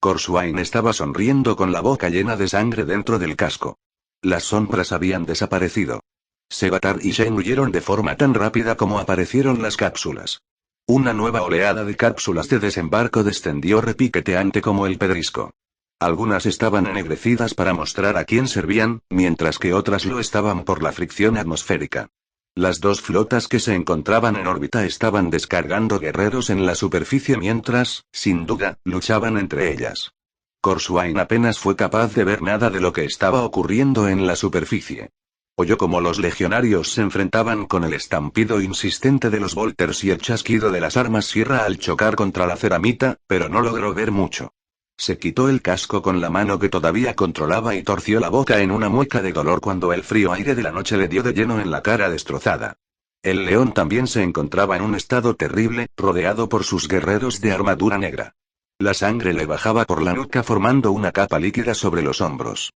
[SPEAKER 1] Corswain estaba sonriendo con la boca llena de sangre dentro del casco. Las sombras habían desaparecido. Sevatar y Shen huyeron de forma tan rápida como aparecieron las cápsulas. Una nueva oleada de cápsulas de desembarco descendió repiqueteante como el pedrisco. Algunas estaban ennegrecidas para mostrar a quién servían, mientras que otras lo estaban por la fricción atmosférica. Las dos flotas que se encontraban en órbita estaban descargando guerreros en la superficie mientras, sin duda, luchaban entre ellas. Corswain apenas fue capaz de ver nada de lo que estaba ocurriendo en la superficie. Oyó cómo los legionarios se enfrentaban con el estampido insistente de los Volters y el chasquido de las armas sierra al chocar contra la ceramita, pero no logró ver mucho. Se quitó el casco con la mano que todavía controlaba y torció la boca en una mueca de dolor cuando el frío aire de la noche le dio de lleno en la cara destrozada. El león también se encontraba en un estado terrible, rodeado por sus guerreros de armadura negra. La sangre le bajaba por la nuca formando una capa líquida sobre los hombros.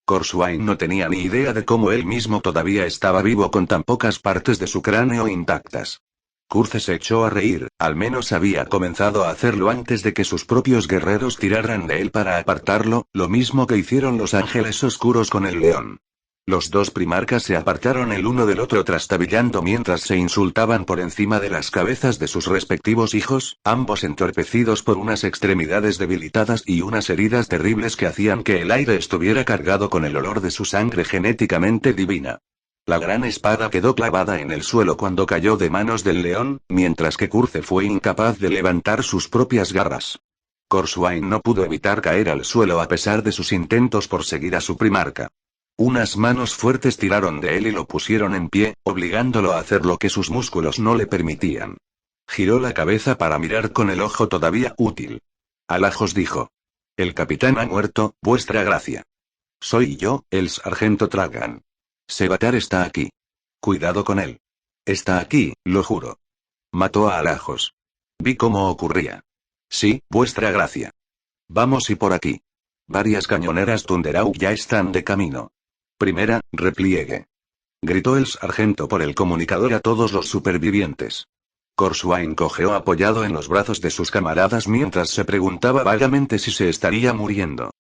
[SPEAKER 1] Corswain no tenía ni idea de cómo él mismo todavía estaba vivo con tan pocas partes de su cráneo intactas. Curce se echó a reír, al menos había comenzado a hacerlo antes de que sus propios guerreros tiraran de él para apartarlo, lo mismo que hicieron los ángeles oscuros con el león. Los dos primarcas se apartaron el uno del otro trastabillando mientras se insultaban por encima de las cabezas de sus respectivos hijos, ambos entorpecidos por unas extremidades debilitadas y unas heridas terribles que hacían que el aire estuviera cargado con el olor de su sangre genéticamente divina. La gran espada quedó clavada en el suelo cuando cayó de manos del león, mientras que Curce fue incapaz de levantar sus propias garras. Corswain no pudo evitar caer al suelo a pesar de sus intentos por seguir a su primarca. Unas manos fuertes tiraron de él y lo pusieron en pie, obligándolo a hacer lo que sus músculos no le permitían. Giró la cabeza para mirar con el ojo todavía útil. Alajos dijo. El capitán ha muerto, vuestra gracia. Soy yo, el sargento Tragan. Sevatar está aquí. Cuidado con él. Está aquí, lo juro. Mató a Alajos. Vi cómo ocurría. Sí, vuestra gracia. Vamos y por aquí. Varias cañoneras Thunderhawk ya están de camino. Primera, repliegue. Gritó el sargento por el comunicador a todos los supervivientes. Corswain cojeó apoyado en los brazos de sus camaradas mientras se preguntaba vagamente si se estaría muriendo.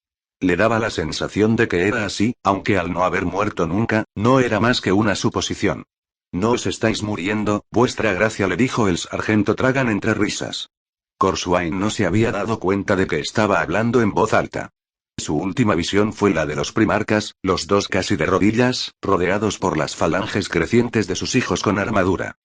[SPEAKER 1] Le daba la sensación de que era así, aunque al no haber muerto nunca, no era más que una suposición. No os estáis muriendo, vuestra gracia, le dijo el sargento Tragan entre risas. Corswain no se había dado cuenta de que estaba hablando en voz alta. Su última visión fue la de los primarcas, los dos casi de rodillas, rodeados por las falanges crecientes de sus hijos con armadura.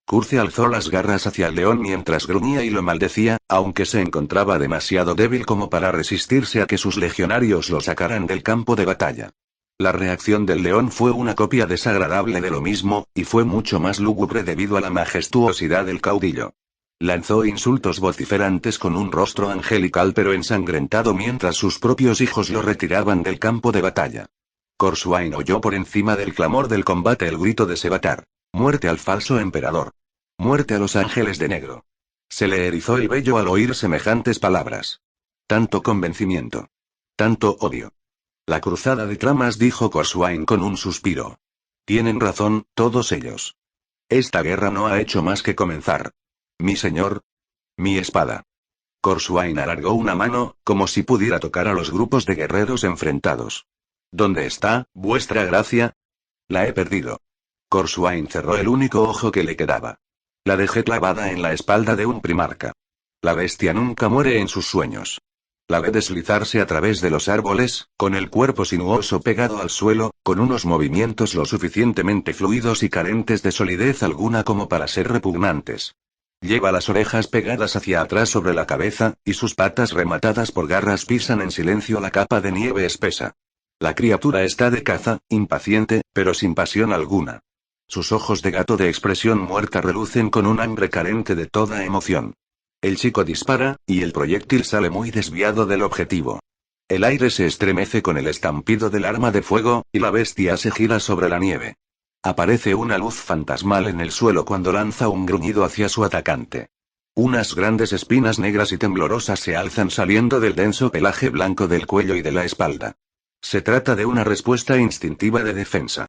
[SPEAKER 1] Curce alzó las garras hacia el león mientras gruñía y lo maldecía, aunque se encontraba demasiado débil como para resistirse a que sus legionarios lo sacaran del campo de batalla. La reacción del león fue una copia desagradable de lo mismo, y fue mucho más lúgubre debido a la majestuosidad del caudillo. Lanzó insultos vociferantes con un rostro angelical pero ensangrentado mientras sus propios hijos lo retiraban del campo de batalla. Corswain oyó por encima del clamor del combate el grito de Sevatar. Muerte al falso emperador. Muerte a los ángeles de negro. Se le erizó el vello al oír semejantes palabras. Tanto convencimiento. Tanto odio. La cruzada de tramas, dijo Corswain con un suspiro. Tienen razón, todos ellos. Esta guerra no ha hecho más que comenzar. Mi señor. Mi espada. Corswain alargó una mano, como si pudiera tocar a los grupos de guerreros enfrentados. ¿Dónde está, vuestra gracia? La he perdido. Corswain cerró el único ojo que le quedaba. La dejé clavada en la espalda de un primarca. La bestia nunca muere en sus sueños. La ve deslizarse a través de los árboles, con el cuerpo sinuoso pegado al suelo, con unos movimientos lo suficientemente fluidos y carentes de solidez alguna como para ser repugnantes. Lleva las orejas pegadas hacia atrás sobre la cabeza, y sus patas rematadas por garras pisan en silencio la capa de nieve espesa. La criatura está de caza, impaciente, pero sin pasión alguna. Sus ojos de gato de expresión muerta relucen con un hambre carente de toda emoción. El chico dispara, y el proyectil sale muy desviado del objetivo. El aire se estremece con el estampido del arma de fuego, y la bestia se gira sobre la nieve. Aparece una luz fantasmal en el suelo cuando lanza un gruñido hacia su atacante. Unas grandes espinas negras y temblorosas se alzan saliendo del denso pelaje blanco del cuello y de la espalda. Se trata de una respuesta instintiva de defensa.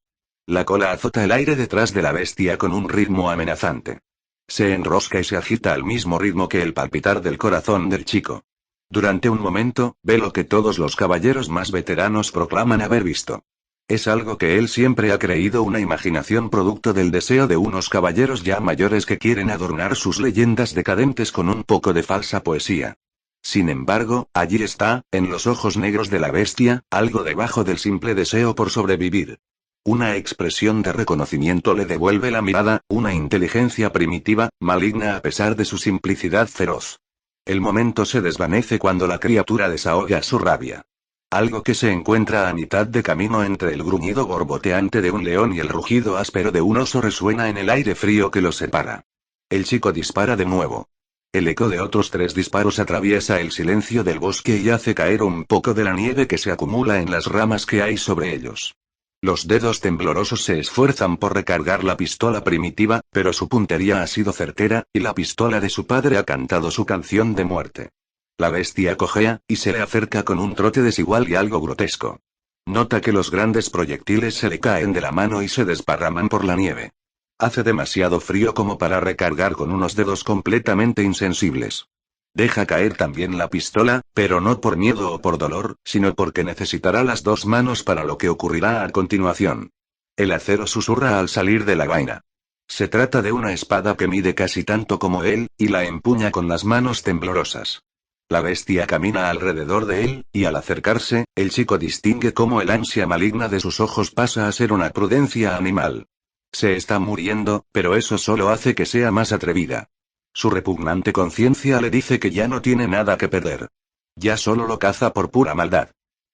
[SPEAKER 1] La cola azota el aire detrás de la bestia con un ritmo amenazante. Se enrosca y se agita al mismo ritmo que el palpitar del corazón del chico. Durante un momento, ve lo que todos los caballeros más veteranos proclaman haber visto. Es algo que él siempre ha creído, una imaginación producto del deseo de unos caballeros ya mayores que quieren adornar sus leyendas decadentes con un poco de falsa poesía. Sin embargo, allí está, en los ojos negros de la bestia, algo debajo del simple deseo por sobrevivir. Una expresión de reconocimiento le devuelve la mirada, una inteligencia primitiva, maligna a pesar de su simplicidad feroz. El momento se desvanece cuando la criatura desahoga su rabia. Algo que se encuentra a mitad de camino entre el gruñido borboteante de un león y el rugido áspero de un oso resuena en el aire frío que los separa. El chico dispara de nuevo. El eco de otros 3 disparos atraviesa el silencio del bosque y hace caer un poco de la nieve que se acumula en las ramas que hay sobre ellos. Los dedos temblorosos se esfuerzan por recargar la pistola primitiva, pero su puntería ha sido certera, y la pistola de su padre ha cantado su canción de muerte. La bestia cojea, y se le acerca con un trote desigual y algo grotesco. Nota que los grandes proyectiles se le caen de la mano y se desparraman por la nieve. Hace demasiado frío como para recargar con unos dedos completamente insensibles. Deja caer también la pistola, pero no por miedo o por dolor, sino porque necesitará las 2 manos para lo que ocurrirá a continuación. El acero susurra al salir de la vaina. Se trata de una espada que mide casi tanto como él, y la empuña con las manos temblorosas. La bestia camina alrededor de él, y al acercarse, el chico distingue cómo el ansia maligna de sus ojos pasa a ser una prudencia animal. Se está muriendo, pero eso solo hace que sea más atrevida. Su repugnante conciencia le dice que ya no tiene nada que perder. Ya solo lo caza por pura maldad.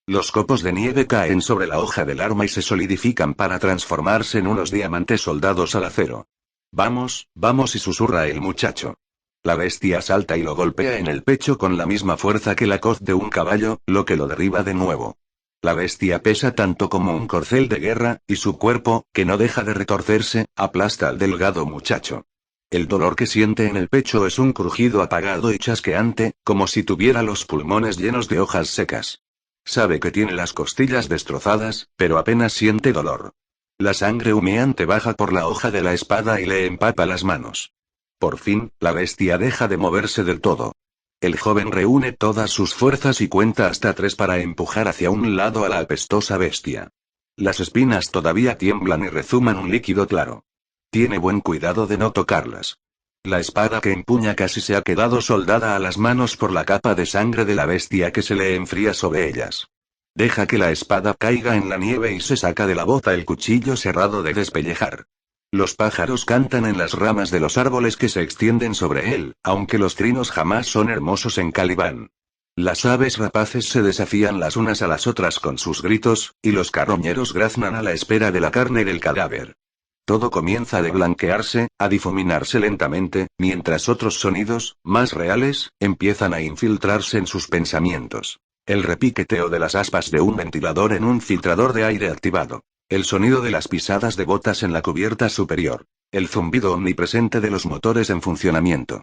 [SPEAKER 1] Los copos de nieve caen sobre la hoja del arma y se solidifican para transformarse en unos diamantes soldados al acero. Vamos, vamos, y susurra el muchacho. La bestia salta y lo golpea en el pecho con la misma fuerza que la coz de un caballo, lo que lo derriba de nuevo. La bestia pesa tanto como un corcel de guerra, y su cuerpo, que no deja de retorcerse, aplasta al delgado muchacho. El dolor que siente en el pecho es un crujido apagado y chasqueante, como si tuviera los pulmones llenos de hojas secas. Sabe que tiene las costillas destrozadas, pero apenas siente dolor. La sangre humeante baja por la hoja de la espada y le empapa las manos. Por fin, la bestia deja de moverse del todo. El joven reúne todas sus fuerzas y cuenta hasta 3 para empujar hacia un lado a la apestosa bestia. Las espinas todavía tiemblan y rezuman un líquido claro. Tiene buen cuidado de no tocarlas. La espada que empuña casi se ha quedado soldada a las manos por la capa de sangre de la bestia que se le enfría sobre ellas. Deja que la espada caiga en la nieve y se saca de la bota el cuchillo cerrado de despellejar. Los pájaros cantan en las ramas de los árboles que se extienden sobre él, aunque los trinos jamás son hermosos en Caliban. Las aves rapaces se desafían las unas a las otras con sus gritos, y los carroñeros graznan a la espera de la carne del cadáver. Todo comienza a deblanquearse, a difuminarse lentamente, mientras otros sonidos, más reales, empiezan a infiltrarse en sus pensamientos. El repiqueteo de las aspas de un ventilador en un filtrador de aire activado. El sonido de las pisadas de botas en la cubierta superior. El zumbido omnipresente de los motores en funcionamiento.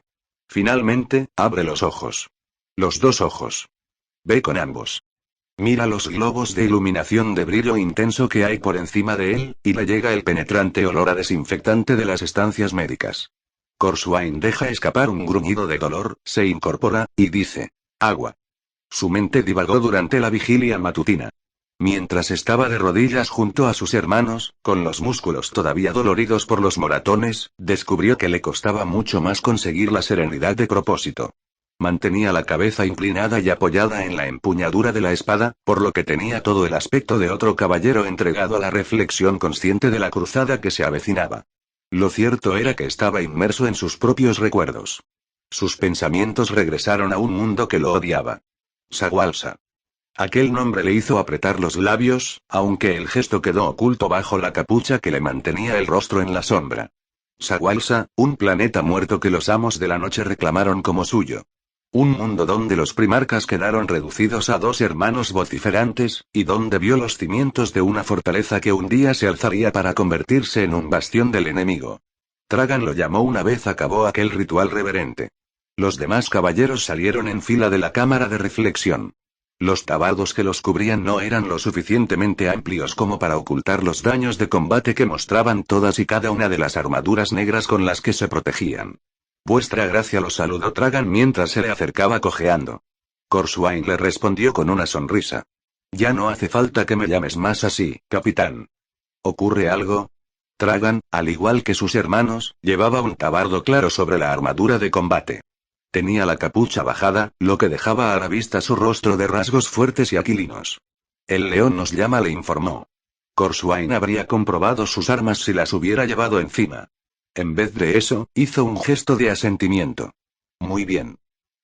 [SPEAKER 1] Finalmente, abre los ojos. Los 2 ojos. Ve con ambos. Mira los globos de iluminación de brillo intenso que hay por encima de él, y le llega el penetrante olor a desinfectante de las estancias médicas. Corswain deja escapar un gruñido de dolor, se incorpora, y dice: agua. Su mente divagó durante la vigilia matutina. Mientras estaba de rodillas junto a sus hermanos, con los músculos todavía doloridos por los moratones, descubrió que le costaba mucho más conseguir la serenidad de propósito. Mantenía la cabeza inclinada y apoyada en la empuñadura de la espada, por lo que tenía todo el aspecto de otro caballero entregado a la reflexión consciente de la cruzada que se avecinaba. Lo cierto era que estaba inmerso en sus propios recuerdos. Sus pensamientos regresaron a un mundo que lo odiaba. Sagualsa. Aquel nombre le hizo apretar los labios, aunque el gesto quedó oculto bajo la capucha que le mantenía el rostro en la sombra. Sagualsa, un planeta muerto que los amos de la noche reclamaron como suyo. Un mundo donde los primarcas quedaron reducidos a dos hermanos vociferantes, y donde vio los cimientos de una fortaleza que un día se alzaría para convertirse en un bastión del enemigo. Tragan lo llamó una vez acabó aquel ritual reverente. Los demás caballeros salieron en fila de la cámara de reflexión. Los tabardos que los cubrían no eran lo suficientemente amplios como para ocultar los daños de combate que mostraban todas y cada una de las armaduras negras con las que se protegían. Vuestra gracia, lo saludó Tragan mientras se le acercaba cojeando. Corswain le respondió con una sonrisa. Ya no hace falta que me llames más así, capitán. ¿Ocurre algo? Tragan, al igual que sus hermanos, llevaba un tabardo claro sobre la armadura de combate. Tenía la capucha bajada, lo que dejaba a la vista su rostro de rasgos fuertes y aquilinos. El león nos llama, le informó. Corswain habría comprobado sus armas si las hubiera llevado encima. En vez de eso, hizo un gesto de asentimiento. Muy bien.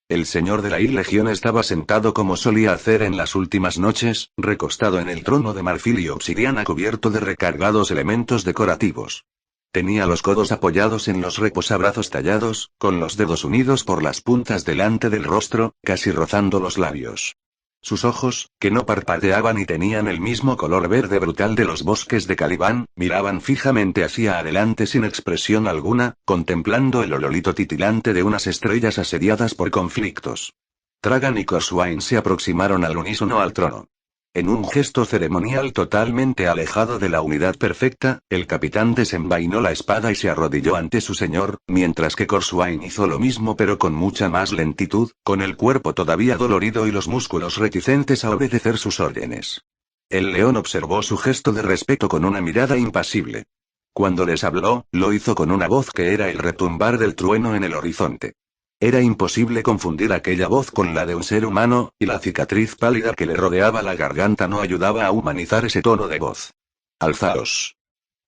[SPEAKER 1] El señor de la Legión estaba sentado como solía hacer en las últimas noches, recostado en el trono de marfil y obsidiana cubierto de recargados elementos decorativos. Tenía los codos apoyados en los reposabrazos tallados, con los dedos unidos por las puntas delante del rostro, casi rozando los labios. Sus ojos, que no parpadeaban y tenían el mismo color verde brutal de los bosques de Caliban, miraban fijamente hacia adelante sin expresión alguna, contemplando el ololito titilante de unas estrellas asediadas por conflictos. Tragan y Corswain se aproximaron al unísono al trono. En un gesto ceremonial totalmente alejado de la unidad perfecta, el capitán desenvainó la espada y se arrodilló ante su señor, mientras que Corswain hizo lo mismo pero con mucha más lentitud, con el cuerpo todavía dolorido y los músculos reticentes a obedecer sus órdenes. El león observó su gesto de respeto con una mirada impasible. Cuando les habló, lo hizo con una voz que era el retumbar del trueno en el horizonte. Era imposible confundir aquella voz con la de un ser humano, y la cicatriz pálida que le rodeaba la garganta no ayudaba a humanizar ese tono de voz. «Alzaos».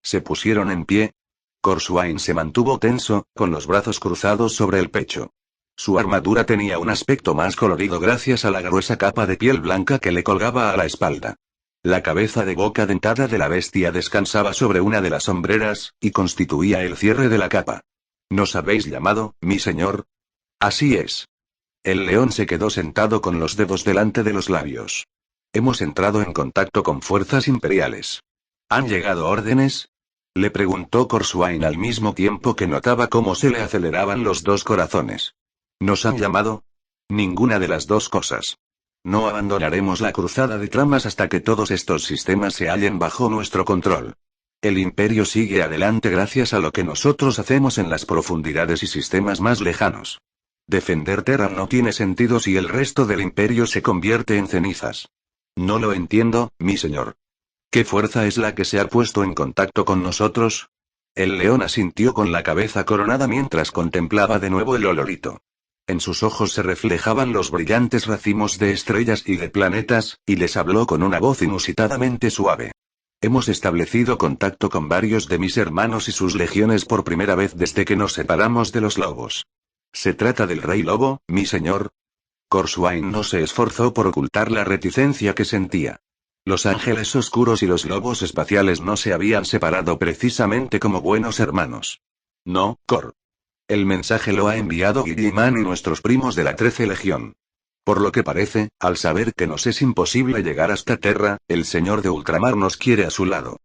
[SPEAKER 1] Se pusieron en pie. Corswain se mantuvo tenso, con los brazos cruzados sobre el pecho. Su armadura tenía un aspecto más colorido gracias a la gruesa capa de piel blanca que le colgaba a la espalda. La cabeza de boca dentada de la bestia descansaba sobre una de las hombreras, y constituía el cierre de la capa. «¿Nos habéis llamado, mi señor?» Así es. El león se quedó sentado con los dedos delante de los labios. Hemos entrado en contacto con fuerzas imperiales. ¿Han llegado órdenes? Le preguntó Corswain al mismo tiempo que notaba cómo se le aceleraban los dos corazones. ¿Nos han llamado? Ninguna de las dos cosas. No abandonaremos la cruzada de tramas hasta que todos estos sistemas se hallen bajo nuestro control. El imperio sigue adelante gracias a lo que nosotros hacemos en las profundidades y sistemas más lejanos. Defender Terra no tiene sentido si el resto del imperio se convierte en cenizas. No lo entiendo, mi señor. ¿Qué fuerza es la que se ha puesto en contacto con nosotros? El león asintió con la cabeza coronada mientras contemplaba de nuevo el olorito. En sus ojos se reflejaban los brillantes racimos de estrellas y de planetas, y les habló con una voz inusitadamente suave. Hemos establecido contacto con varios de mis hermanos y sus legiones por primera vez desde que nos separamos de los lobos. ¿Se trata del rey lobo, mi señor? Corswain no se esforzó por ocultar la reticencia que sentía. Los ángeles oscuros y los lobos espaciales no se habían separado precisamente como buenos hermanos. No, Cor. El mensaje lo ha enviado Guilliman y nuestros primos de la 13 Legión. Por lo que parece, al saber que nos es imposible llegar hasta Terra, el señor de Ultramar nos quiere a su lado.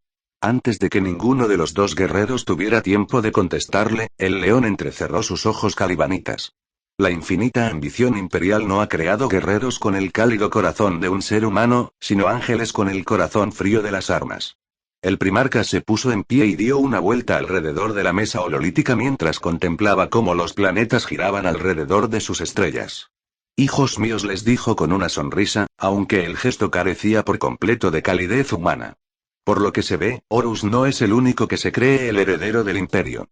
[SPEAKER 1] Antes de que ninguno de los dos guerreros tuviera tiempo de contestarle, el león entrecerró sus ojos calibanitas. La infinita ambición imperial no ha creado guerreros con el cálido corazón de un ser humano, sino ángeles con el corazón frío de las armas. El primarca se puso en pie y dio una vuelta alrededor de la mesa hololítica mientras contemplaba cómo los planetas giraban alrededor de sus estrellas. Hijos míos, les dijo con una sonrisa, aunque el gesto carecía por completo de calidez humana. Por lo que se ve, Horus no es el único que se cree el heredero del imperio.